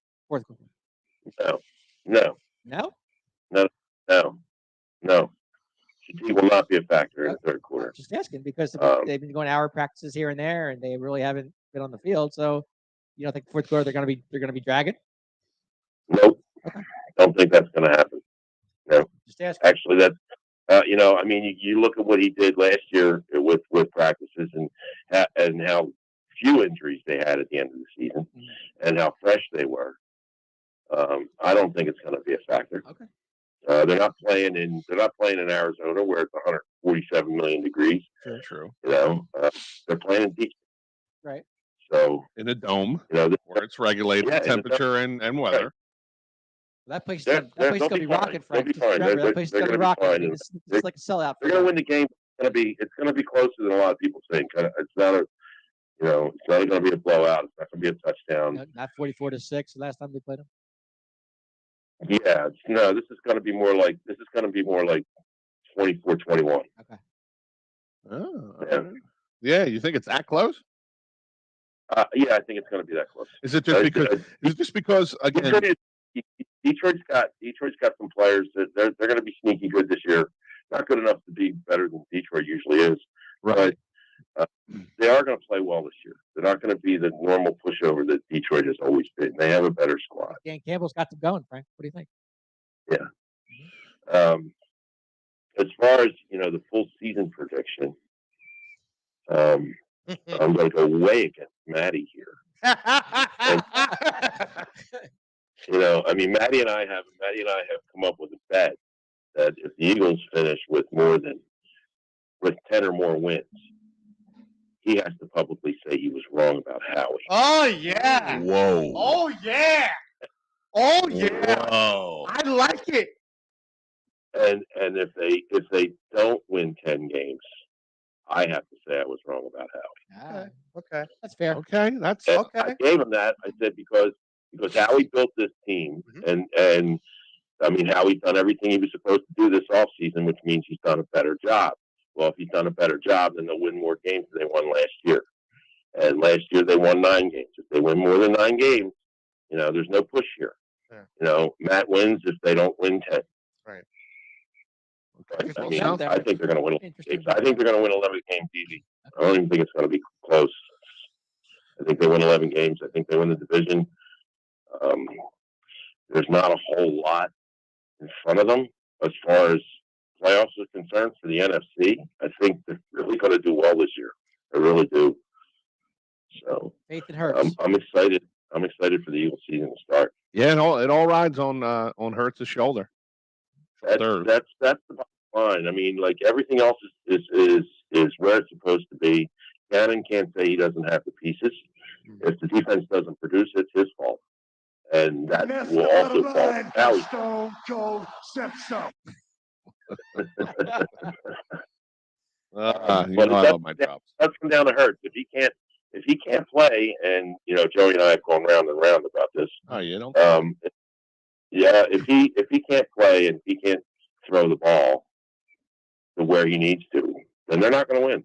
No. Fatigue will not be a factor in the third quarter. Just asking because they've been going hour practices here and there, and they really haven't been on the field. So, you don't think fourth quarter they're going to be dragging? Nope. Okay. Don't think that's going to happen. No. Just asking. Actually, that's you look at what he did last year with practices and how few injuries they had at the end of the season and how fresh they were. I don't think it's going to be a factor. Okay. They're not playing in Arizona where it's 147 million degrees. True. They're playing in Detroit. Right. So in a dome, where it's regulated temperature and weather. That place is going to be rocking, Frank. That place is going to be rocking. It's like a sellout. They're going to win the game. It's going to be closer than a lot of people think. It's not it's not going to be a blowout. It's not going to be a touchdown. Not 44-6 the last time they played them. Yeah, this is going to be more like 24-21. Okay. Oh, yeah. You think it's that close? Yeah, I think it's going to be that close. Is it just because again? Detroit's got some players that they're going to be sneaky good this year. Not good enough to be better than Detroit usually is, right? But they are going to play well this year. They're not going to be the normal pushover that Detroit has always been. They have a better squad. Dan Campbell's got them going, Frank. What do you think? Yeah. As far as the full season prediction, I'm going to go way against Maddie here. Maddie and I have come up with a bet that if the Eagles finish with 10 or more wins, he has to publicly say he was wrong about Howie. Oh yeah! Whoa! Oh yeah! Oh yeah! Whoa! I like it. And if they don't win 10 games, I have to say I was wrong about Howie. Okay. That's fair. Okay, that's and okay. I gave him that. I said because Howie built this team, and Howie's done everything he was supposed to do this offseason, which means he's done a better job. Well, if he's done a better job, then they'll win more games than they won last year. And last year they won 9 games. If they win more than 9 games, there's no push here. Yeah. Matt wins if they don't win 10. Right. Okay. I think they're going to win 11 games. I think they're going to win 11 games easy. I don't even think it's going to be close. I think they win 11 games. I think they win the division. There's not a whole lot in front of them as far as playoffs are concerned for the NFC. I think they're really going to do well this year. I really do. So faith and Hurts. I'm excited. I'm excited for the Eagles season to start. Yeah, it all rides on Hurts' shoulder. That's the bottom line. Like everything else is where it's supposed to be. Gannon can't say he doesn't have the pieces. If the defense doesn't produce, it's his fault. And that will also fall to Howie. Stone Cold Sepso. I love my drops. That's come down to Hurts. If he can't play, and Joey and I have gone round and round about this. Oh, you don't. Yeah, if he can't play and he can't throw the ball to where he needs to, then they're not going to win.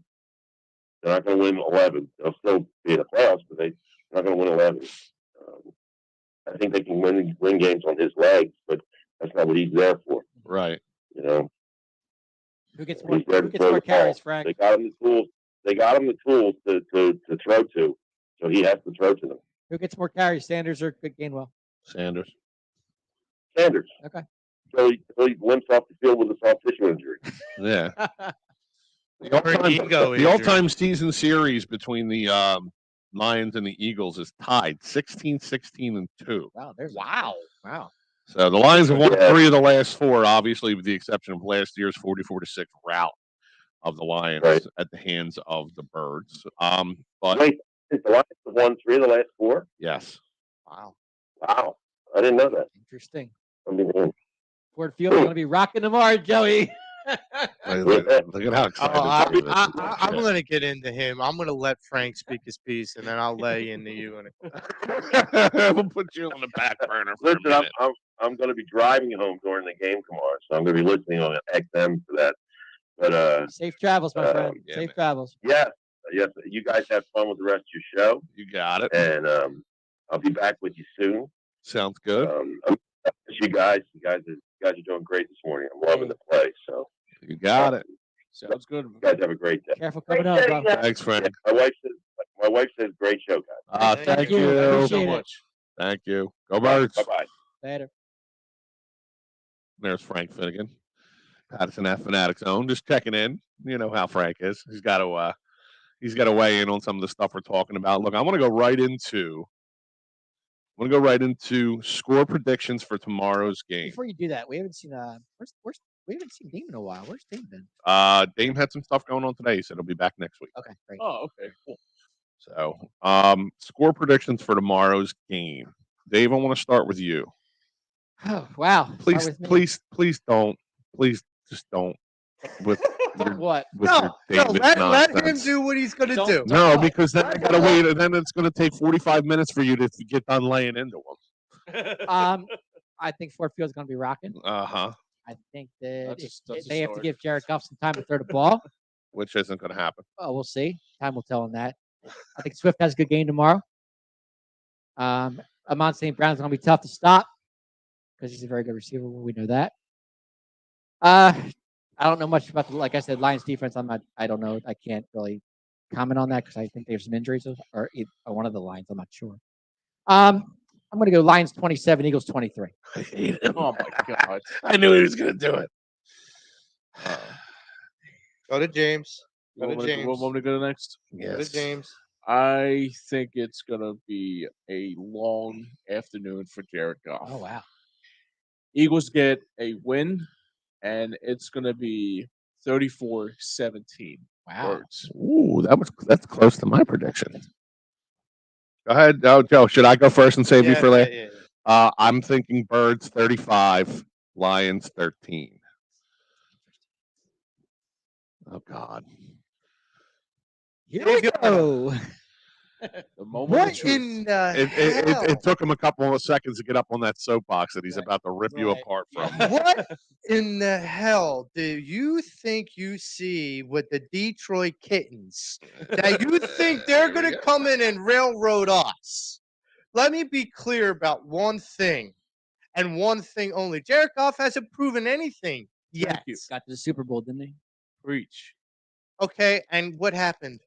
They're not going to win 11. They'll still be in the playoffs, but they're not going to win 11. I think they can win games on his legs, but that's not what he's there for. Right. You know, Who gets more? he's there Who to gets throw more the ball. carries, Frank? They got him the tools. They got him the tools to throw to, so he has to throw to them. Who gets more carries, Sanders or Gainwell? Sanders. Sanders. Okay. So he limps off the field with a soft tissue injury. Yeah. The Or an ego injury. all-time season series between the Lions and the Eagles is tied 16-16 and 2. Wow, there's Wow. wow. So the Lions have won Yeah. 3 of the last 4, obviously, with the exception of last year's 44-6 rout of the Lions Right. at the hands of the Birds. But Wait, the Lions have won 3 of the last 4? yes, Wow. Wow. I didn't know that. Interesting. I mean, Ford Field is going to be rocking tomorrow, Joey. look at how excited David is I'm about that. going to get into him. I'm going to let Frank speak his piece, and then I'll lay into you. We'll put you on the back burner for listen, a minute. I'm going to be driving home during the game tomorrow, so I'm going to be listening on XM for that. But Safe travels, my friend. yeah, Safe man. travels. yes, you guys have fun with the rest of your show, You got it. and I'll be back with you soon. Sounds good. You guys are doing great this morning. I'm loving the play. So You got it. Sounds good. you guys have a great day. Careful coming up, bro. Thanks, Frank. Yeah, my wife says great show, guys. Thank you. you. Appreciate So it. much. Thank you. Go Birds. Bye bye. Later. There's Frank Finnegan, Pattison Ave Phanatics own. Just checking in. You know how Frank is. He's got to weigh in on some of the stuff we're talking about. Look, I want to go right into score predictions for tomorrow's game. Before you do that, we haven't seen we haven't seen Dame in a while. Where's Dame been? Dame had some stuff going on today. He said he'll be back next week. Okay, great. Oh, okay. Cool. So, score predictions for tomorrow's game. Dave, I want to start with you. Oh, wow. Please, Start with me. please don't. Please just don't. With your, What? with No, your no, David let him nonsense. do what he's going to Don't- do. No, No. because then I gotta wait, and then it's gonna take 45 minutes for you to get done laying into them. I think Ford Field's going to be rocking. Uh-huh. I think that That's a they have to start. give Jared Goff some time to throw the ball. Which isn't gonna happen. Oh, we'll see. Time will tell on that. I think Swift has a good game tomorrow. Amon St. Brown's going to be tough to stop because he's a very good receiver. We know that. I don't know much about like I said, Lions defense. I don't know. I can't really comment on that because I think there's some injuries or one of the Lions. I'm not sure. I'm going to go Lions 27, Eagles 23. I hate him. Oh my God. I knew he was gonna do it. Go to James. You want Go to me to James. go next? Go to James. I think it's gonna be a long afternoon for Jared Goff. Oh wow. Eagles get a win, and it's gonna be 34-17. Wow. Birds. Ooh, that's close to my prediction. Go ahead, Joe. Should I go first and save you for later? Yeah. I'm thinking Birds 35, Lions 13. Oh God. Here we go. The moment of What truth. in the hell? It took him a couple of seconds to get up on that soapbox that he's Right. about to rip you Right. apart from. What in the hell do you think you see with the Detroit Kittens that you think they're going to come in and railroad us? Let me be clear about one thing and one thing only. Jared Goff hasn't proven anything yet. you. Got to the Super Bowl, didn't he? Preach. Okay, and what happened?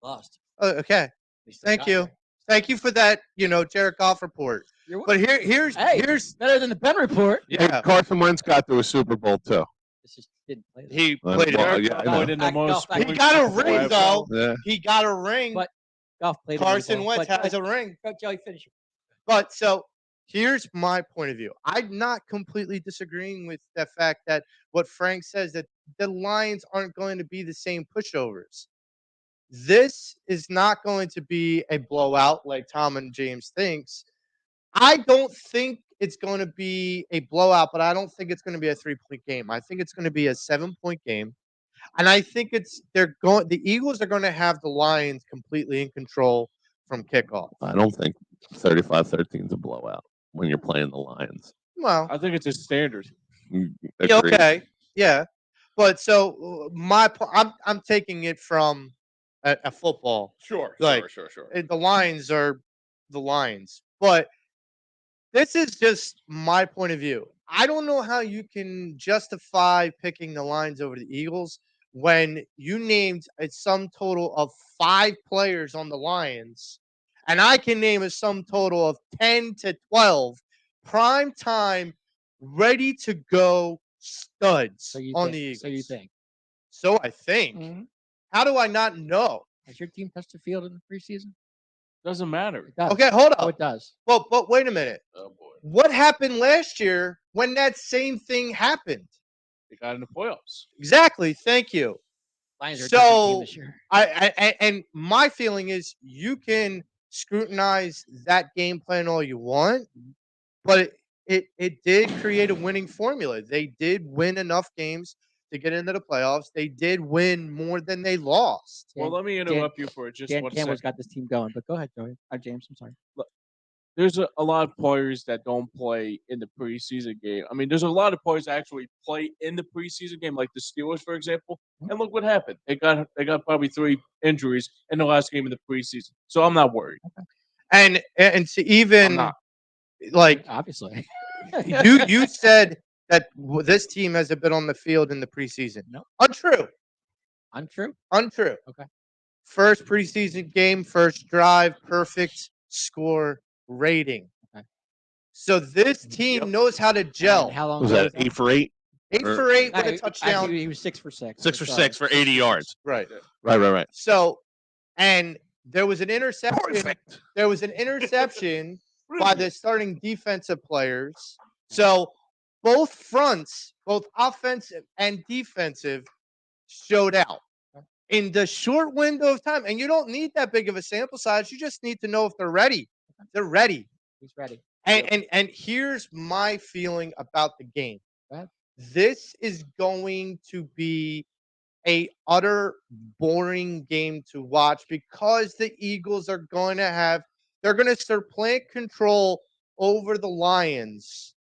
Lost. Oh, okay, At least they thank got you. there. Thank you for that, Jared Goff report. You're But here's Hey, better than the Ben report. Hey, Carson Wentz got to a Super Bowl too. This just didn't play. that. he Well, played well, it. yeah, I Played know. in the most He He got a points ring ever. though. Yeah. He got a ring. But Goff played. Carson Wentz has a ring. Joey, finish it. But so here's my point of view. I'm not completely disagreeing with the fact that what Frank says that the Lions aren't going to be the same pushovers. This is not going to be a blowout like Tom and James thinks. I don't think it's going to be a blowout, but I don't think it's going to be a 3-point game. I think it's going to be a 7-point game. And I think the Eagles are going to have the Lions completely in control from kickoff. I don't think 35-13 is a blowout when you're playing the Lions. Well, I think it's a standard. yeah, Agreed. okay, yeah, but so I'm taking it from a football. Sure, Like, sure. The Lions are the Lions, but this is just my point of view. I don't know how you can justify picking the Lions over the Eagles when you named a sum total of 5 players on the Lions, and I can name a sum total of 10 to 12 prime time, ready to go studs So you on think? the Eagles. So you think? So I think. Mhm. How do I not know? Has your team touched the field in the preseason? Doesn't matter. It does. Okay, hold Oh, up. it does. But wait a minute. Oh boy, What happened last year when that same thing happened? they got in the playoffs. Exactly. Thank you. Lions are a different team So this year. and my feeling is you can scrutinize that game plan all you want, but it did create a winning formula. They did win enough games to get into the playoffs. They did win more than they lost. Well, Dan- let me interrupt you for just Dan one Campbell's second. got this team going, but go ahead, Joey. James, I'm sorry. There's a lot of players that don't play in the preseason game. I mean, there's a lot of players that actually play in the preseason game, like the Steelers, for example. And look what happened. They got probably 3 injuries in the last game of the preseason. So I'm not worried. And to I'm even not. like Obviously. you said that this team hasn't been on the field in the preseason. No. Untrue. Untrue. Untrue. Okay. First preseason game, first drive, perfect score rating. Okay. So this team knows how to gel. And how long Was ago that 8 for 8? 8 or- for 8 with No, a touchdown. Actually, he was 6 for 6. 6 for Sorry. 6 for 80 yards. Right. Right. So, and there was an interception. Perfect. There was an interception by the starting defensive players. So both fronts, both offensive and defensive, showed out in the short window of time. And you don't need that big of a sample size. You just need to know if they're ready. They're ready. He's ready. And here's my feeling about the game. Go ahead. This is going to be a utter boring game to watch because the Eagles are going to have they're going to start playing control over the Lions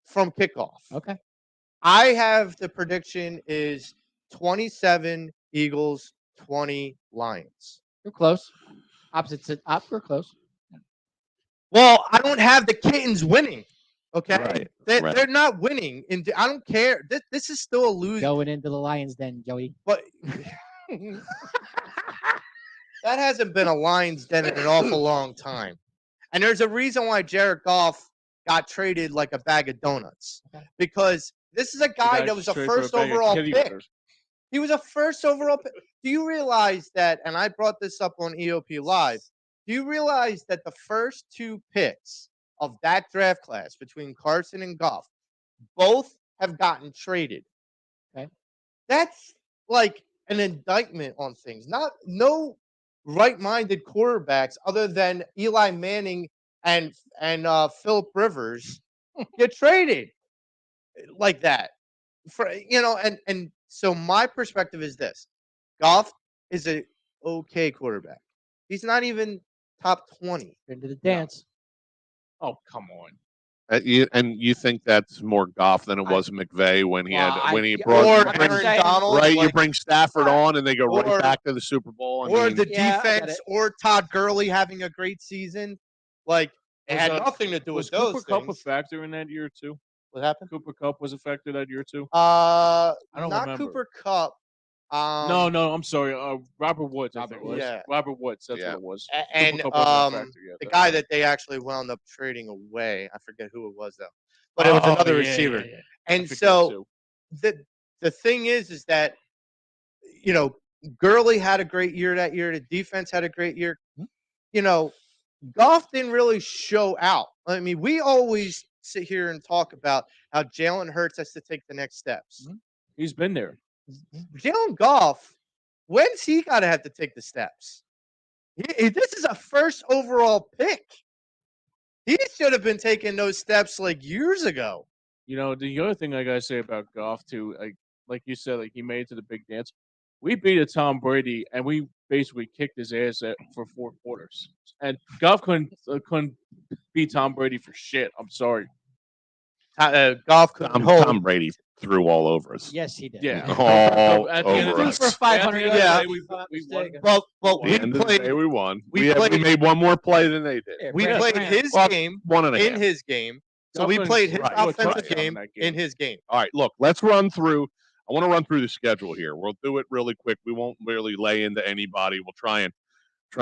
from kickoff. Okay. I have the prediction is 27 Eagles, 20 Lions. You're close. Opposites. We're close. Well, I don't have the Kittens winning. Okay, Right, They're not winning, and I don't care. This is still a lose. Going into the Lions, then Joey. But that hasn't been a Lions den in an awful long time. And there's a reason why Jared Goff got traded like a bag of donuts. Okay. Because this is a guy that was a first overall pick. He was a first overall pick. Do you realize that, and I brought this up on EOP Live, do you realize that the first 2 picks of that draft class between Carson and Goff both have gotten traded? Okay. That's like an indictment on things. No right-minded quarterbacks other than Eli Manning and Philip Rivers get traded like that. For and so my perspective is this. Goff is a okay quarterback. He's not even top 20. into the dance. Oh, come on. You think that's more Goff than it was McVay when he brought or bring- Aaron Donald, right? You like, bring Stafford on and they go or- right back to the Super Bowl. I or mean, the Yeah, I get defense, it. or Todd Gurley having a great season. Like it Was, had uh, nothing to do Was with those Cooper Cup a things. factor in that year too? What happened? Cooper Cup was a factor that year too. I don't not remember. Cooper Cup. No, I'm sorry. Robert Woods. I think it was. Yeah. Robert Woods. That's Yeah. what it was. And Cooper Kupp wasn't a factor yet, the though. guy that they actually wound up trading away. I forget who it was though, but it was another yeah, receiver. yeah. And I forget so too. the thing is that Gurley had a great year that year. The defense had a great year. Goff didn't really show out. I mean, we always sit here and talk about how Jalen Hurts has to take the next steps. He's been there. Jalen Goff, when's he got to have to take the steps? This is a first overall pick. He should have been taking those steps like years ago. The other thing I gotta say about Goff too, like you said, like he made it to the big dance. We beat a Tom Brady, and we basically kicked his ass for 4 quarters. And Goff couldn't beat Tom Brady for shit. I'm sorry. Golf couldn't hold. Tom Brady threw all over us. Yes, he did. Yeah. All At the end of over the- us. For 500 at the end of the yards. day, we won. Well, At we the end of the day, played. we won. we We played- made one more play than they did. Yeah, We Brand- played Brand. his Well, game one and a in half. his game. So we Dolphins played his right, scored a offensive touchdown game in that in his game. All right, look, let's run through. I want to run through the schedule here. We'll do it really quick. We won't really lay into anybody. We'll try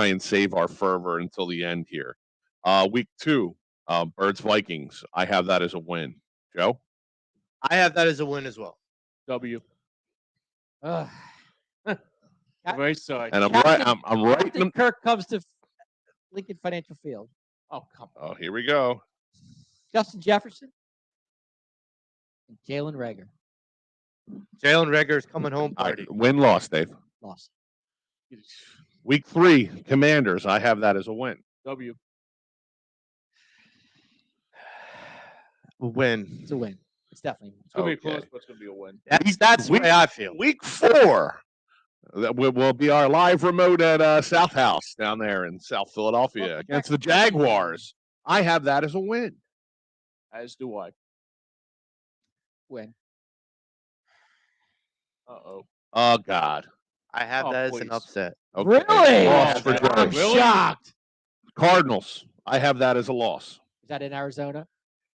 and save our fervor until the end here. Week 2, Birds Vikings. I have that as a win. Joe? I have that as a win as well. W. Ugh. Very sorry. And I'm Captain- right. I'm right. Captain Kirk comes to Lincoln Financial Field. Oh, come on. Oh, here we go. Justin Jefferson and Jalen Rager Jalen Rager's coming home All party. right, win loss, Dave. lost. Week 3, Commanders. I have that as a win. W. Win. It's a win. It's definitely. It's going to be Okay. close, but it's going to be a win. That's the way I feel. Week 4. That will be our live remote at South House down there in South Philadelphia against the Jaguars. I have that as a win. As do I. Win. Uh-oh. Oh God. I have Oh, that as please. an upset. Okay. Really? Loss for Yeah. I'm Joe. Really? shocked. Cardinals. I have that as a loss. Is that in Arizona?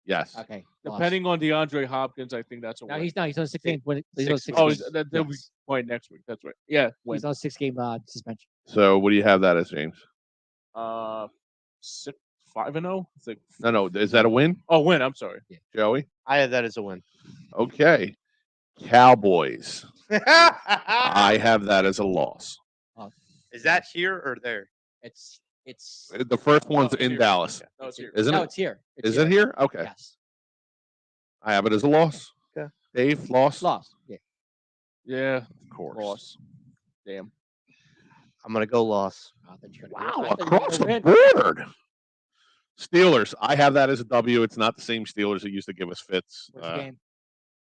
Yes. Okay. lost. Depending on DeAndre Hopkins, I think that's a No, win. he's not. He's on a 6-game. He's on a 6 Oh, game. they'll be Yes. playing next week. That's right. Yeah, win. He's on a 6-game suspension. So what do you have that as, James? 5-0. It's like, No. Is that a win, oh, win. I'm sorry. Joey? I have that as a win. Okay. Cowboys. I have that as a loss. Is that here or there? It's The first one's it's in here. Dallas. No, it's here. Isn't no, it? it's here. It's Is it here? Okay. Yes. I have it as a loss. Okay. Dave, loss? Lost. Yeah. Yeah, Of course. loss. Damn. I'm gonna go loss. I thought you were Wow, gonna- I thought you were across gonna the win. board. Steelers. I have that as a W. It's not the same Steelers that used to give us fits. What's the game?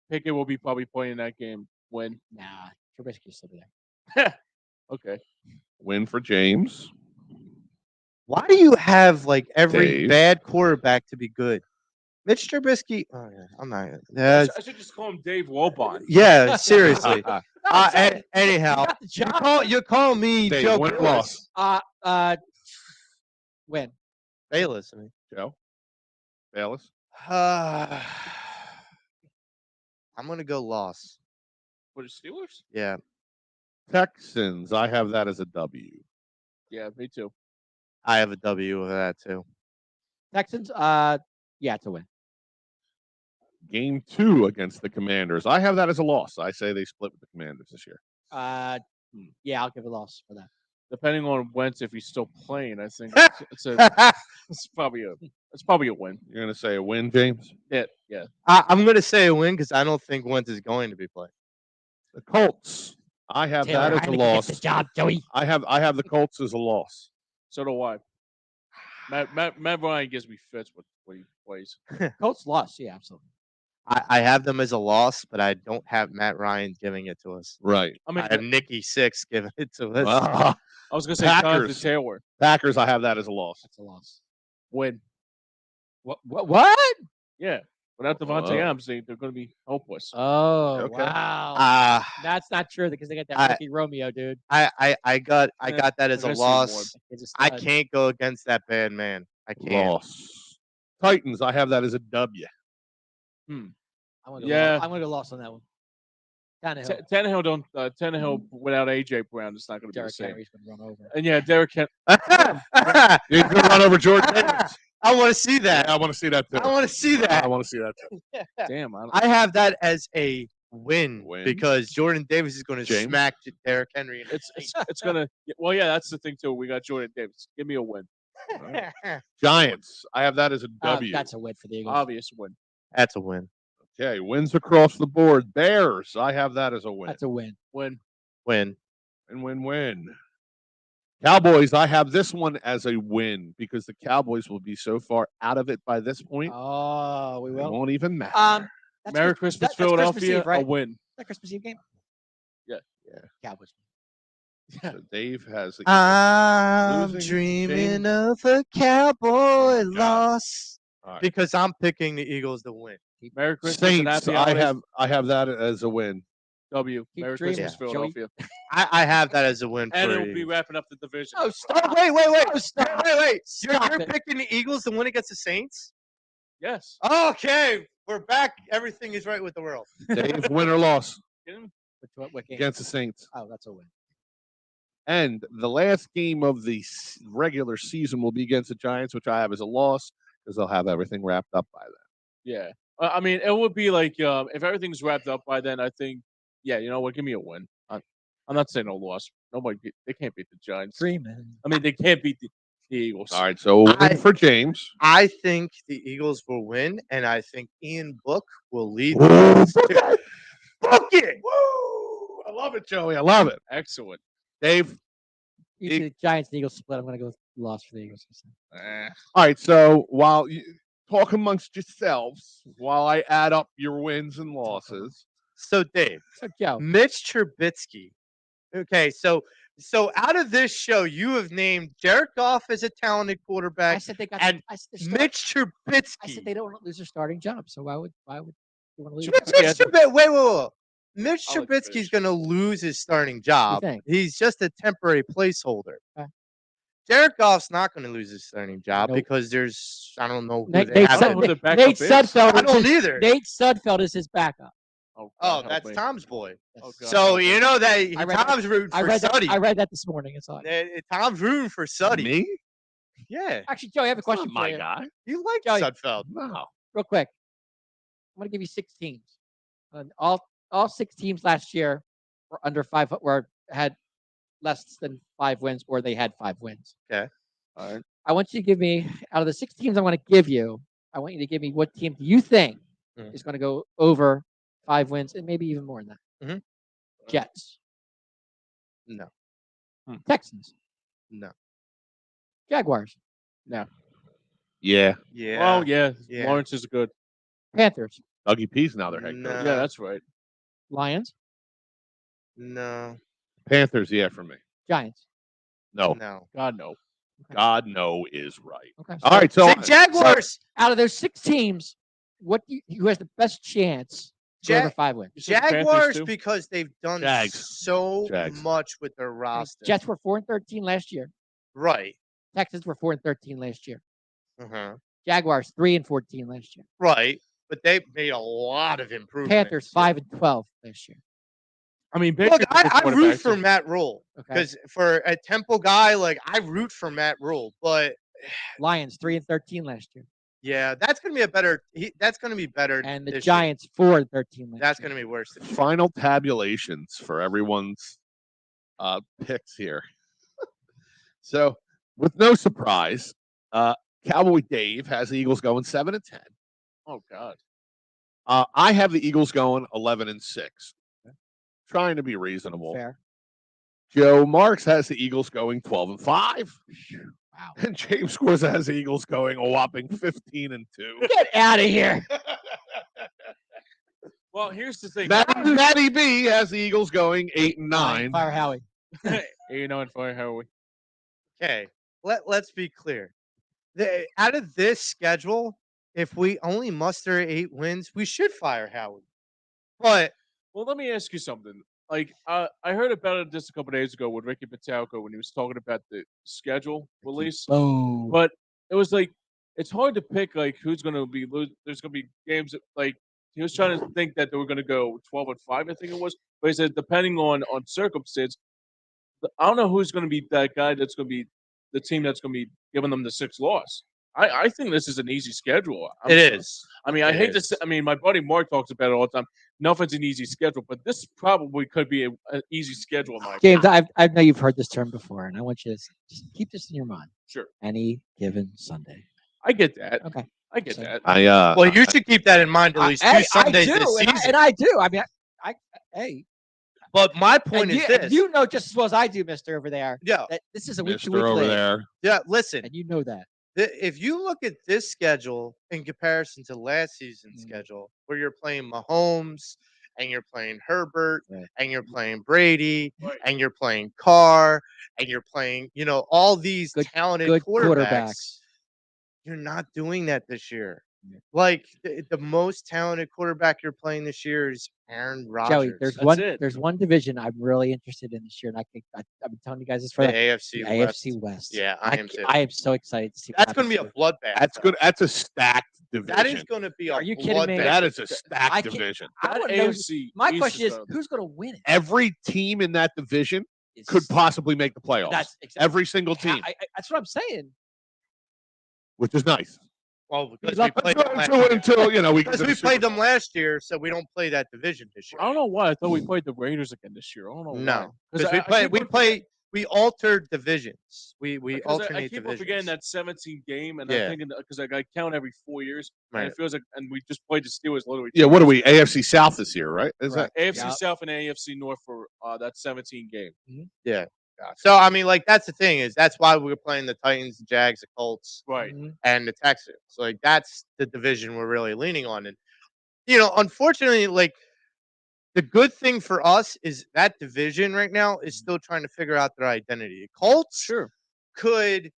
Pickett will be probably playing that game. Win. Nah, Trubisky still be there. Okay. Win for James. Why do you have like every Dave. bad quarterback to be good? Mitch Trubisky. Oh, yeah, I'm not. I should just call him Dave Wobon. Yeah, seriously. No, I'm saying, Anyhow, got the job. you call me Dave, Joe win or Bayless. loss? Win. Bayless. I mean. Joe? Bayless? I'm gonna go loss. For the Steelers? Yeah. Texans. I have that as a W. Yeah, me too. I have a W of that too. Texans. Yeah, it's a win. Game 2 against the Commanders. I have that as a loss. I say they split with the Commanders this year. Yeah, I'll give a loss for that. Depending on Wentz, if he's still playing, I think it's probably a win. You're going to say a win, James? Yeah. I'm gonna say a win because I don't think Wentz is going to be playing. The Colts. I have Taylor that as a Heineke loss. gets the job, Joey. I have the Colts as a loss. So do I. Matt Ryan gives me fits when he plays. Colts lost. Yeah, absolutely. I have them as a loss, but I don't have Matt Ryan giving it to us. Right. I mean, I have Nicky Six giving it to us. Ah, I was gonna say Jonathan Packers. Taylor. Packers, I have that as a loss. That's a loss. Win. What? Yeah. Without Devontae Whoa. Adams, they're going to be hopeless. Oh, Okay. wow. That's not true because they got that rookie Romeo, dude. I got that as a We're gonna see loss. He's a I stud. can't go against that bad man. I can't. Loss. Titans, I have that as a W. I'm gonna go Yeah. loss. I'm gonna go loss on that one. Tannehill. Tannehill without AJ Brown, it's not going to be the Derrick same. Henry's gonna run over. And yeah, Derrick Henry. He's going to run over Jordan Davis. I want to see that. Yeah, I want to see that too. I want to see I that. want to see that too. Damn, I don't, I have that as a win, Win. because Jordan Davis is going to James? smack Derrick Henry. In it's gonna. Well, yeah, that's the thing too. We got Jordan Davis. Give me a win. Giants, I have that as a W. That's a win for the Eagles. Obvious win. That's a win. Okay, wins across the board. Bears, I have that as a win. That's a win. Win. Win. And win. Cowboys, I have this one as a win because the Cowboys will be so far out of it by this point. Oh, we It will. won't even matter. That's Merry Chris- Christmas, that's Christmas Philadelphia. Eve, right? A win. Is that Christmas Eve game? Yeah. Cowboys. So Dave has the I'm Losing dreaming James. of a cowboy Got it. loss All right. because I'm picking the Eagles to win. Merry Christmas and Saints. happy I holidays. have that as a win. W. Keep Merry dreaming, Christmas, Joey. Philadelphia. I have that as a win And for it'll be Eagles. wrapping up the division. Oh, Oh, stop! wait. Oh, stop! You're Stop it. picking the Eagles to win against the Saints? Yes. Okay, we're back. Everything is right with the world. Dave, win or loss Get him? What game? against the Saints. Oh, that's a win. And the last game of the regular season will be against the Giants, which I have as a loss because they'll have everything wrapped up by then. Yeah. I mean, it would be like if everything's wrapped up by then. I think, yeah, you know what? Give me a win. I'm not saying no loss. They can't beat the Giants. Dreaming. I mean, they can't beat the Eagles. All right, so a win for James. I think the Eagles will win, and I think Ian Book will lead Woo, the Eagles book to it. book it. Woo! I love it, Joey. I love it. Excellent. Dave. Usually the Giants and Eagles split. I'm going to go with loss for the Eagles. All right, so while you talk amongst yourselves, while I add up your wins and losses. So, Dave, So, Joe. Mitch Trubisky. Okay, so out of this show, you have named Jared Goff as a talented I quarterback, said they got. and I said, they're Mitch I said Trubisky. they don't want to lose their starting job. So why would you want to lose? Mitch Yeah. wait. Mitch I'll let you Trubisky's finish. going to lose his starting job. think? He's just a temporary placeholder. Okay. Jared Goff's not going to lose his starting job Nope. because there's I don't know who Nate, they Nate, have. I don't know who in- the backup Nate is. Sudfeld. I is don't his- either. Nate Sudfeld is his backup. Oh, Oh, God help that's me. Tom's boy. Oh, God So help you me. know that I read that- Tom's rooting I for read Suddy. that. I read that this morning. I saw it. Tom's rooting for Suddy. Me? Yeah, Actually, Joe, I have a That's not question for my you. guy. you like Joey. Sudfeld. No. Real quick. I'm going to give you 6 teams. And all 6 teams last year were under 5. Had less than 5 wins, or they had 5 wins. Okay. All right. I want you to give me, out of the 6 teams I'm going to give you, I want you to give me what team do you think Mhm. is going to go over 5 wins and maybe even more than that. Mhm. Jets, No, Texans, no. Jaguars, Yeah. Yeah. Oh, yeah. Yeah. Lawrence is good. Panthers, Dougie P's now their head coach. No. Yeah, that's right. Lions, No. Panthers, yeah, for me. Giants. No. No. God, no. God, no is right. Okay. All right, so Say Jaguars. Out of those 6 teams, who has the best chance to go over Ja- 5 wins? You said the Panthers, Jaguars too? because they've done Jags. so Jags. much with their roster. Jets were 4-13 last year. Right. Texans were 4-13 last year. Uh-huh. Jaguars 3-14 last year. Right. But they made a lot of improvements. Panthers 5-12 last year. I mean, Look, Baker's a good I root quarterback, for so- Matt Rule Okay. because for a Temple guy, like I root for Matt Rule. But Lions 3-13 last year, yeah, that's gonna be a better. That's gonna be better. and the this year. Giants 4-13 last That's year. gonna be worse. This year. final tabulations for everyone's picks here. So, with no surprise, Cowboy Dave has the Eagles going 7-10. Oh, God. I have the Eagles going 11-6. Trying to be reasonable. Fair. Joe Marks has the Eagles going 12-5. Wow. And James Scorza has the Eagles going a whopping 15-2. Get out of here. Well, here's the thing. Matty B has the Eagles going 8-9. Fire Howie. You know, and for Howie. Okay, let's be clear. Out of this schedule, if we only muster 8 wins, we should fire Howie. But Well, let me ask you something. Like, I heard about it just a couple days ago with Ricky Patalco when he was talking about the schedule release. Oh. But it was like, it's hard to pick, like, who's going to be there's going to be games that, like, he was trying to think that they were going to go 12-5, I think it was. But he said, depending on circumstance, I don't know who's going to be that guy that's going to be the team that's going to be giving them the 6th loss. I think this is an easy schedule. it is. I mean, I It hate to is. say, I mean, my buddy Mark talks about it all the time. Nothing's an easy schedule, but this probably could be an easy schedule, Mike. James, I know you've heard this term before, and I want you to just keep this in your mind. Sure. Any given Sunday. I get that. Okay. I get So- that. Well, you should keep that in mind at least 2 Sundays this season. and I do. I mean, hey. But my point And is you, this. you know just as well as I do, Mister over there, yeah, that this is a week to week Mister over league, there. yeah. Listen, and you know that. if you look at this schedule in comparison to last season's schedule, where you're playing Mahomes and you're playing Herbert Right. and you're playing Brady and you're playing Carr and you're playing, all these talented Good quarterbacks, quarterbacks. you're not doing that this year. Like the most talented quarterback you're playing this year is Aaron Rodgers. Joey, That's it. there's one division I'm really interested in this year, and I've been telling you guys this for the the AFC West. AFC West. Yeah, I am too. I am so excited to see. That's going to be a bloodbath. That's though. good. That's a stacked division. That is going to be a Are you kidding me? bloodbath. That is a I stacked can't- division. I That wanna know- AFC My East question is, gonna- who's going to win it? Every team in that division It's- could possibly make the playoffs. That's exactly, Every single team, that's what I'm saying. which is nice. Well, because luck- we played them last year. Until you know we Because get to we the played Super them Bowl. last year, so we don't play that division this year. I don't know why. I thought we played the Raiders again this year. I don't know why. No, because I keep on forgetting- we altered divisions. We because alternate I keep divisions. on forgetting that 17 game, and Yeah. I'm thinking because I count every 4 years, and Right. it feels like, and we just played the Steelers literally. Yeah, what are we? AFC South this year, right? Is Correct. AFC Yeah. South and AFC North for that 17 game. So I mean, like that's the thing is that's why we were playing the Titans, the Jags, the Colts, Right. and the Texans. Like that's the division we're really leaning on. And unfortunately, like the good thing for us is that division right now is still trying to figure out their identity. The Colts Sure. could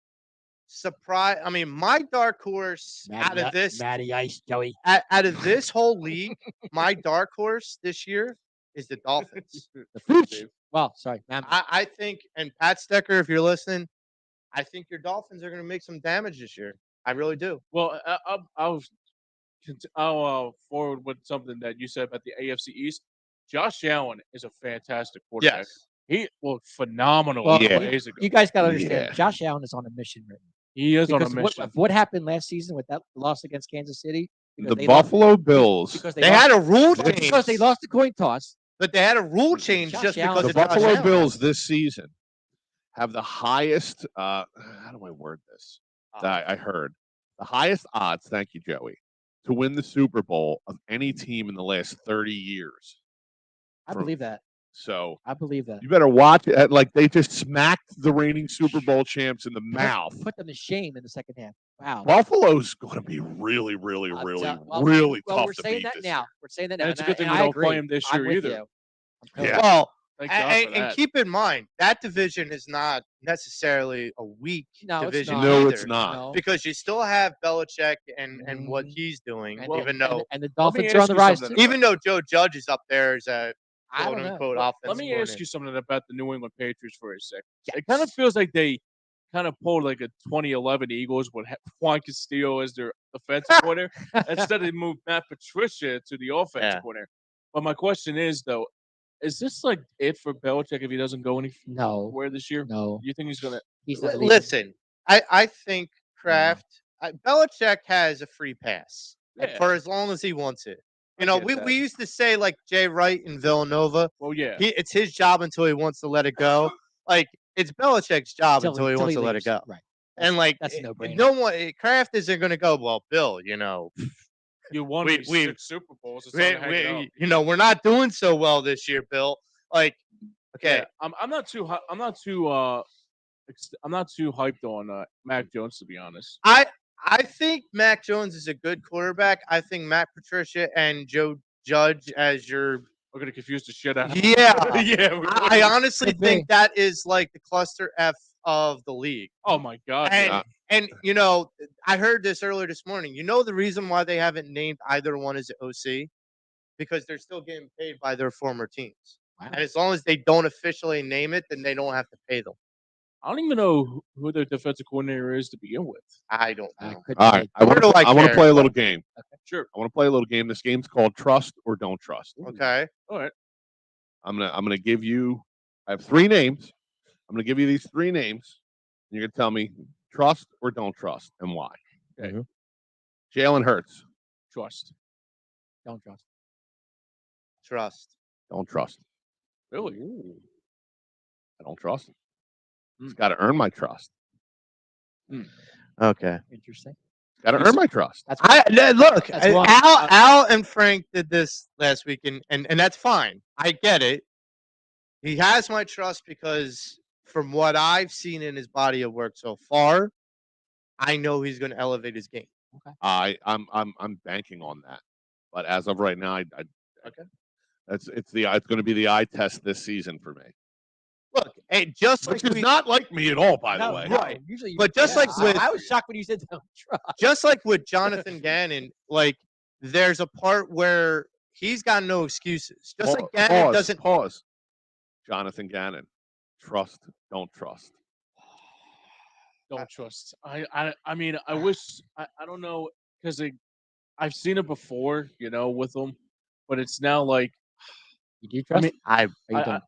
surprise. I mean, my dark horse out of this Matty Ice, Joey. out of this whole league, my dark horse this year is the Dolphins. The Fooch. Well, sorry, man. I think, and Pat Stecker, if you're listening, I think your Dolphins are going to make some damage this year. I really do. Well, I'll forward with something that you said about the AFC East. Josh Allen is a fantastic quarterback. Yes. He looked phenomenal Well, a couple yeah. days ago. You guys got to understand, Yeah. Josh Allen is on a mission right now. He is on a Because mission. what happened last season with that loss against Kansas City? Because The they lost- Buffalo Bills. because They lost- had a rule because they change, lost the coin toss. but they had a rule change Josh just Allen- because The of Josh Buffalo Allen. Bills this season have the highest. How do I word this? I heard the highest odds. Thank you, Joey, to win the Super Bowl of any team in the last 30 years. I From- believe that. So I believe that. you better watch it. Like they just smacked the reigning Super Bowl champs in the mouth. Put them to shame in the second half. Wow. Buffalo's going to be really, really, I'll really, tell- well, really well, tough we're to saying beat that this now. year. We're saying that now. And it's a good thing and we I don't agree. play him this I'm year with either. you. I'm Yeah. totally- Well, Thank God for and that. keep in mind that division is not necessarily a weak No, it's division. not. No, either, it's not. No. because you still have Belichick and what Mhm. he's doing. And, even and- though and the Let me Dolphins are on ask the you rise something. too. even though Joe Judge is up there as a I quote don't know. unquote Let offensive me ask coordinator. you something about the New England Patriots for a second. Yes. It kind of feels like they kind of pulled like a 2011 Eagles with Juan Castillo as their offensive coordinator instead of moved Matt Patricia to the offensive Yeah. coordinator. But my question is though, is this like it for Belichick if he doesn't go No. anywhere this year? No. Do you think he's gonna? He's not leaving. Listen, I think Kraft, Belichick has a free pass Yeah. for as long as he wants it. I You know, get we, that. we used to say like Jay Wright in Villanova, Well, yeah. it's his job until he wants to let it go. Like it's Belichick's job until he wants to let it leaves. go. Right. And like that's a no-brainer. no one Kraft isn't going to go. Well, Bill, You won we- these we- 6 Super Bowls. It's time to hang it up. we're not doing so well this year, Bill. Like, okay, Yeah, I'm not too. I'm not too hyped on Mac Jones, to be honest. I think Mac Jones is a good quarterback. I think Matt Patricia and Joe Judge as your We're gonna confuse the shit out. of yeah. yeah. we I would. honestly Could be. think that is like the cluster F of the league. Oh my god. And yeah. and I heard this earlier this morning. The reason why they haven't named either one as OC because they're still getting paid by their former teams. Wow. And as long as they don't officially name it, then they don't have to pay them. I don't even know who their defensive coordinator is to begin with. I don't I know. couldn't All tell right, you. I want Where do I to care? play a little game. Sure. I want to play a little game. This game's called Trust or Don't Trust. Okay. All right. I'm gonna give you. I have 3 names. I'm gonna give you these 3 names. You're gonna tell me trust or don't trust and why. Okay. Jalen Hurts, Trust. Don't trust. Trust. don't trust. Really? I don't trust him. He's Mm. got to earn my trust. Okay. Interesting. Got to earn my trust. That's Look, That's wrong. Al and Frank did this last week, and that's fine. I get it. He has my trust because from what I've seen in his body of work so far, I know he's going to elevate his game. I'm banking on that. But as of right now, Okay. it's going to be the eye test this season for me. Look, And just Which like is not like me at all, by the No, way. no, Right. Usually, But just like with- I was shocked when you said don't trust. just like with Jonathan Gannon, like there's a part where he's got no excuses. Just like Gannon doesn't. Pause. Jonathan Gannon. Trust, don't trust. Don't trust. I mean, I wish. I don't know because I've seen it before, with them, but it's now like You do trust? mean, I Or you don't?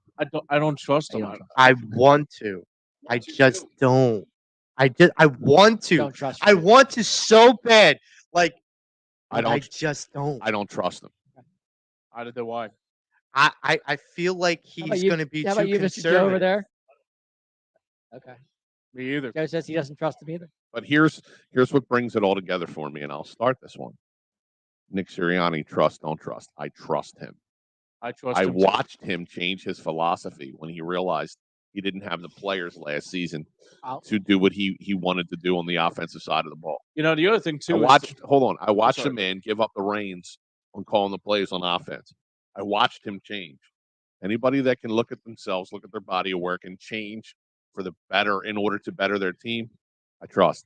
I don't trust Oh, you them. don't trust. I want to. I just don't. I want to. Don't trust. I want to so bad. Like I don't. just don't. I don't trust him. I don't know why. I feel like How about he's you- going to be How too about you, Mr. Joe, over conservative. there? Okay. Me either. Joe says he doesn't trust him either. But here's what brings it all together for me, and I'll start this one. Nick Sirianni, trust, don't trust. I trust him. I trust. I him too. watched him change his philosophy when he realized he didn't have the players last season I'll- to do what he wanted to do on the offensive side of the ball. The other thing too. I watched. Hold on. I watched sorry. a man give up the reins on calling the plays on offense. I watched him change. Anybody that can look at themselves, look at their body of work, and change for the better in order to better their team, I trust.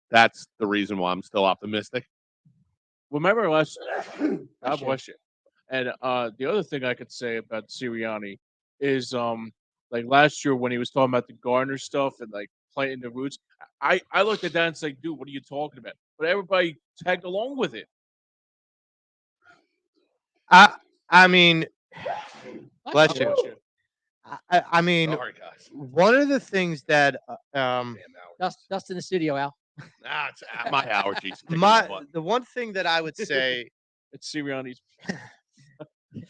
That's the reason why I'm still optimistic. Remember last. God Bless you. bless you. And the other thing I could say about Sirianni is like last year when he was talking about the Garner stuff and like planting the roots, I looked at that and said, dude, what are you talking about? But everybody tagged along with it. I mean, bless God you. bless you. I mean, Sorry, guys. one of the things that Dust in the studio, Al. Nah, it's my allergies. kicking my butt. the one thing that I would say It's Sirianni's.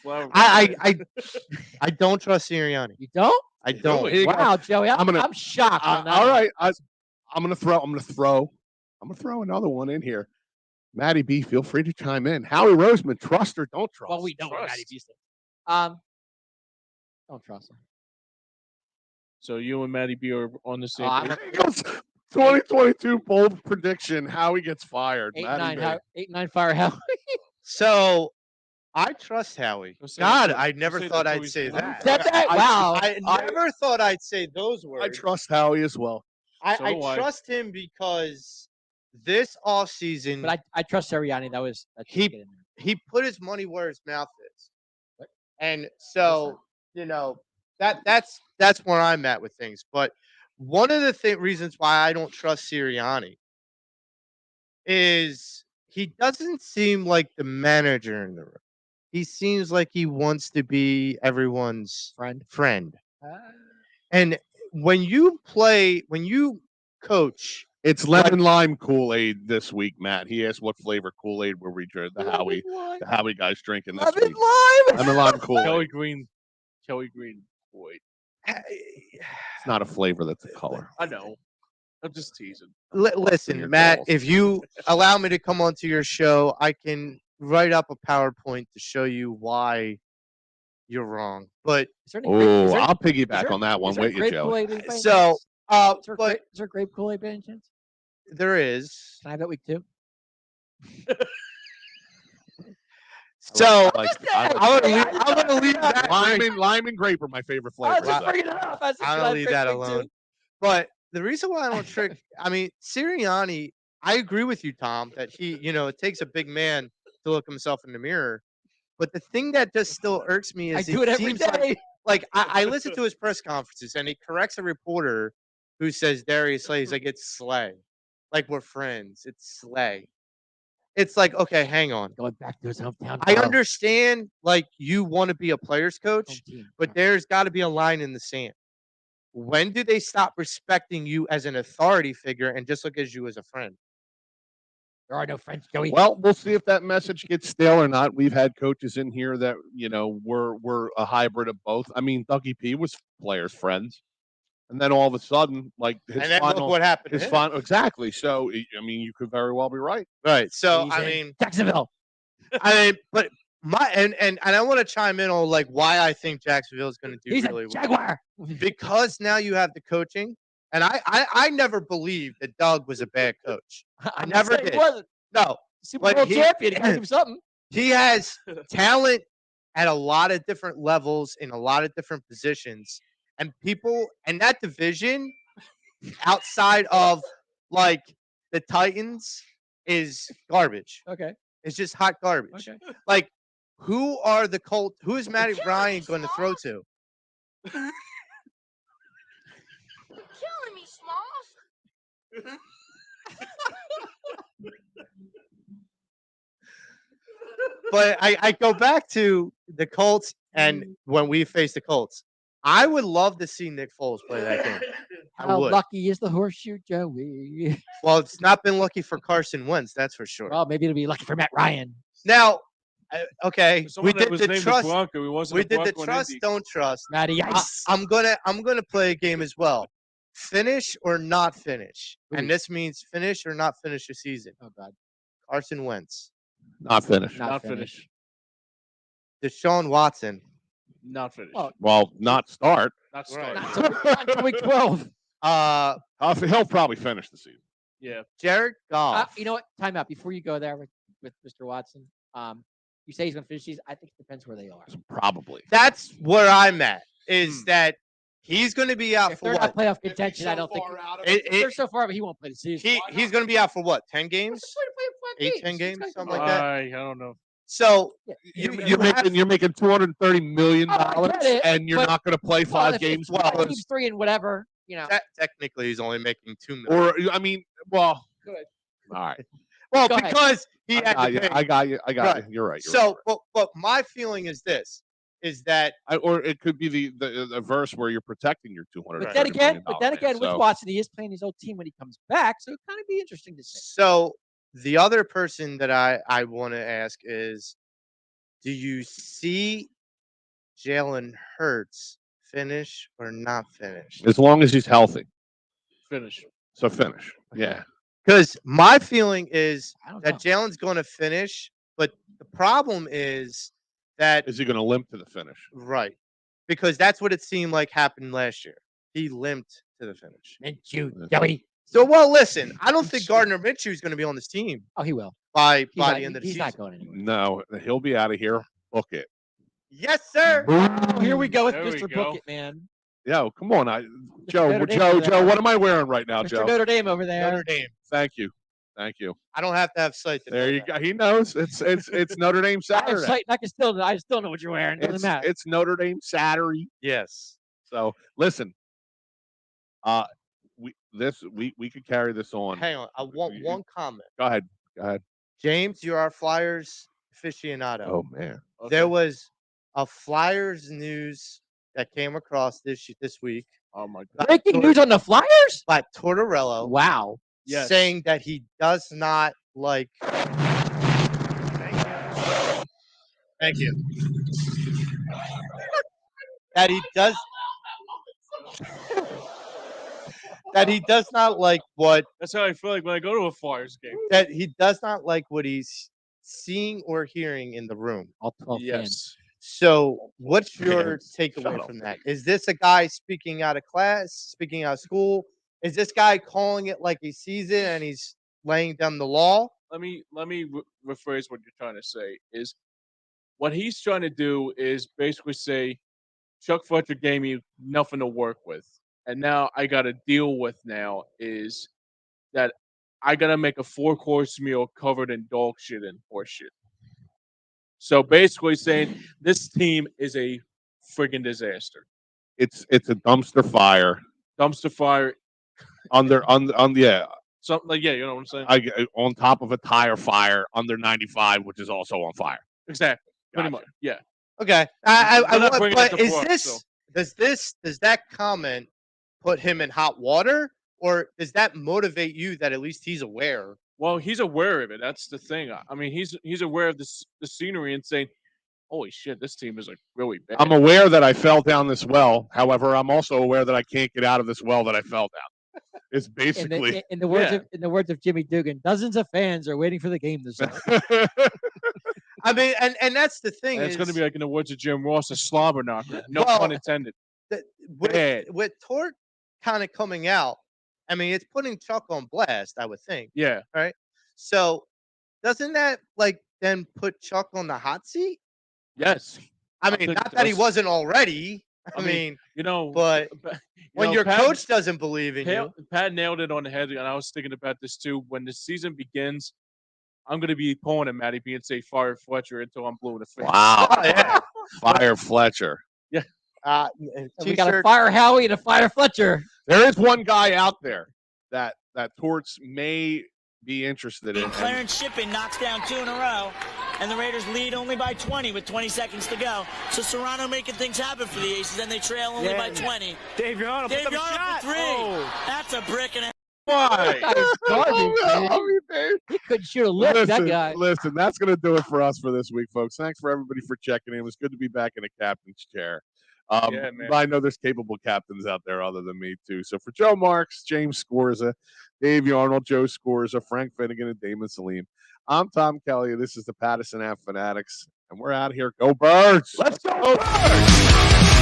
flower. I don't trust Sirianni. You don't? I don't. Really? Here you go. Wow, Joey. I'm gonna- I'm shocked. on that All one. right, I'm gonna throw another one in here. Matty B, feel free to chime in. Howie Roseman, trust or don't trust? Well, we know what Trust. Matty B said. Don't trust him. So you and Matty B are on the same. I'm page? He goes, 2022 bold prediction. Howie gets fired. 8-9, Matty B. 8-9 fire Howie. So I trust Howie. Don't say God, that. I Don't never say thought that I'd Joey's say fault. that. Said that? Wow. I never thought I'd say those I words. trust Howie as well. I So do I. trust him because this offseason But I trust Sirianni. That's He- get in there. he put his money where his mouth is. What? And so, that's where I'm at with things. But one of the reasons why I don't trust Sirianni is he doesn't seem like the manager in the room. He seems like he wants to be everyone's friend. And when you coach, It's lemon lime Kool-Aid this week, Matt. He asked what flavor Kool-Aid were we the Howie guys drinking this week. Lemon lime Kool-Aid. Kelly Green, boy. It's not a flavor, that's a color. I know. I'm just teasing. Listen, your Matt, balls. if you allow me to come onto your show, I can write up a PowerPoint to show you why you're wrong. But Is there any grape- Oh, is there- I'll is piggyback there- on that one is there with you, grape Joe. Kool-Aid by any so, chance? Is there, but is there grape Kool-Aid by any chance? there is. Can I have that week too? So I I'm gonna leave that. lime and grape are my favorite I was flavors. just though. bringing it up. I was just I'm gonna gonna have leave grape that week alone. too. But the reason why I don't trick, I mean, Sirianni, I agree with you, Tom, that it takes a big man to look himself in the mirror. But the thing that just still irks me I is do it every seems like day. I listen to his press conferences and he corrects a reporter who says Darius Slay. He's like, it's Slay. Like we're friends. It's Slay. It's like, okay, hang on. Going back to his hometown. I bro. understand like you want to be a player's coach, Home team. but there's got to be a line in the sand. When do they stop respecting you as an authority figure and just look at you as a friend? There are no friends, Joey. Well, we'll see if that message gets stale or not. We've had coaches in here that were a hybrid of both. I mean, Dougie P was players' friends, and then all of a sudden, like his And then look final, what happened. to his him. final, exactly. So, I mean, you could very well be right. Right. So He's I in mean, Jacksonville. but and I want to chime in on like why I think Jacksonville is going to do He's really a well Jaguar. because now you have the coaching, and I never believed that Doug was a bad coach. I'm never not saying did. He wasn't. No, Super But Bowl he- champion. He gave him something. he has talent at a lot of different levels in a lot of different positions, and people and that division outside of like the Titans is garbage. Okay. It's just hot garbage. Okay. Like, who are the Colts? Who is Matty Ryan going to throw to? Killing me, Smalls. But I go back to the Colts, and when we face the Colts, I would love to see Nick Foles play that game. I How would. lucky is the horseshoe Joey? Well, it's not been lucky for Carson Wentz, that's for sure. Well, maybe it'll be lucky for Matt Ryan. Now, okay, we Someone that did was the named trust. Bronco. He wasn't We a did the Bronco in trust, Indy. don't trust. Matty Ice. I'm gonna play a game as well. Finish or not finish, Ooh. and this means finish or not finish the season. Oh God. Carson Wentz, Not finished. Not finished. Deshaun Watson, Not finished. Well, Well, not start. Not Right. started. not until week 12. He'll probably finish the season. Yeah. Jared Goff. You know what? Time out before you go there with Mr. Watson. You say he's going to finish these. I think it depends where they are. Probably. That's where I'm at. Is that he's going to be out If for they're what? not playoff contention, I don't think they're so far, but he won't play the season. He's going to be out for what? 10 games? Eight, 10 games, something like that. I don't know. So You're making $230 million, Oh, I get it, and you're but- not going to play Well, 5 games. well, because- team's 3 and whatever. You know. technically he's only making $2 million. or I mean, well, Good. all right. Well, Go ahead. because he I had got to you. pay. I got you. I got Right. you. You're right. So, but my feeling is this: is that or it could be the verse where you're protecting your $230 But then again, million with so, Watson, he is playing his old team when he comes back, so it kind of be interesting to see. so the other person that I want to ask is, do you see Jalen Hurts finish or not finish? as long as he's healthy, Finish. so finish. Yeah. Because my feeling is I don't that know. Jalen's going to finish, but the problem is that Is he going to limp to the finish? right, because that's what it seemed like happened last year. He limped to the finish. Thank you, Yeah. Joey. So, well, listen, I don't think Gardner Minshew is going to be on this team Oh, he will. by He's, the not, end of the he's season. not going anywhere. No, he'll be out of here. Book it. Yes, sir. Oh, here we go with There we Mr. go. Book It, man. Yo, come on, Joe, Notre Dame Joe, over Joe. there. What am I wearing right now, Mr. Joe? Notre Dame over there. Notre Dame. Thank you. I don't have to have sight. To There know you that. go. He knows. It's Notre Dame I have Saturday. sight, and I still know what you're wearing. Doesn't matter. It's Notre Dame Saturday. Yes. So listen, we could carry this on. Hang on. I want one comment. Go ahead. Go ahead. James, you're our Flyers aficionado. Oh man. There was a Flyers news that came across this week Oh my God. Breaking news on the Flyers? by Tortorella Wow. Yes. saying that he does not like. Thank you. That he does. That he does not like what That's how I feel like when I go to a Flyers game. that he does not like what he's seeing or hearing in the room. All 12 fans. Yes. So, what's your Man, takeaway shut up. from that? Is this a guy speaking out of class, speaking out of school? Is this guy calling it like he sees it and he's laying down the law? Let me rephrase what you're trying to say. Is what he's trying to do is basically say, Chuck Fletcher gave me nothing to work with, and now I got to deal with now is that I got to make a 4-course meal covered in dog shit and horse shit. So basically saying this team is a friggin' disaster. It's a dumpster fire Dumpster fire, on yeah. something like, yeah, you know what I'm saying? On top of a tire fire under 95, which is also on fire. Exactly. Pretty Gotcha. much. Yeah. Okay. They're not bringing it But to is Florida, does that comment put him in hot water, or does that motivate you that at least he's aware? Well, he's aware of it. That's the thing. I mean, he's aware of the scenery and saying, "Holy shit, this team is like really bad." I'm aware that I fell down this well. However, I'm also aware that I can't get out of this well that I fell down. It's basically In the words of Jimmy Dugan, dozens of fans are waiting for the game to start. I mean, and that's the thing. And it's going to is be like in the words of Jim Ross, a slobber knocker. No Well, pun intended. that bad. with Tort kind of coming out. I mean, it's putting Chuck on blast, I would think. Yeah. So, doesn't that like then put Chuck on the hot seat? Yes. I I mean, think not it that he does. wasn't already, I mean, you know, but you when know, your Pat- coach doesn't believe in you, Pat nailed it on the head, and I was thinking about this too. When the season begins, I'm going to be pulling at Matty B and say fire Fletcher until I'm blue in the face. Wow. oh, yeah. Fire Fletcher. And we got a T-shirt. fire Howie and a fire Fletcher. There is one guy out there that Torts may be interested in. Clarence Shippen knocks down 2 in a row, and the Raiders lead only by 20 with 20 seconds to go. So Serrano making things happen for the Aces, and they trail only by 20. Dave Yarnold, Dave Yarnold for 3. Oh. That's a brick and a Why? That guy's garbage, man. Dave. He couldn't shoot a lift, that guy. Listen, that's going to do it for us for this week, folks. Thanks for everybody for checking in. It was good to be back in a captain's chair. Yeah, man. I know there's capable captains out there other than me, too. So for Joe Marks, James Scorza, Dave Arnold, Joe Scorza, Frank Finnegan, and Damon Salim, I'm Tom Kelly. This is the Pattison Ave Fanatics, and we're out here. Go Birds! Let's go, Birds!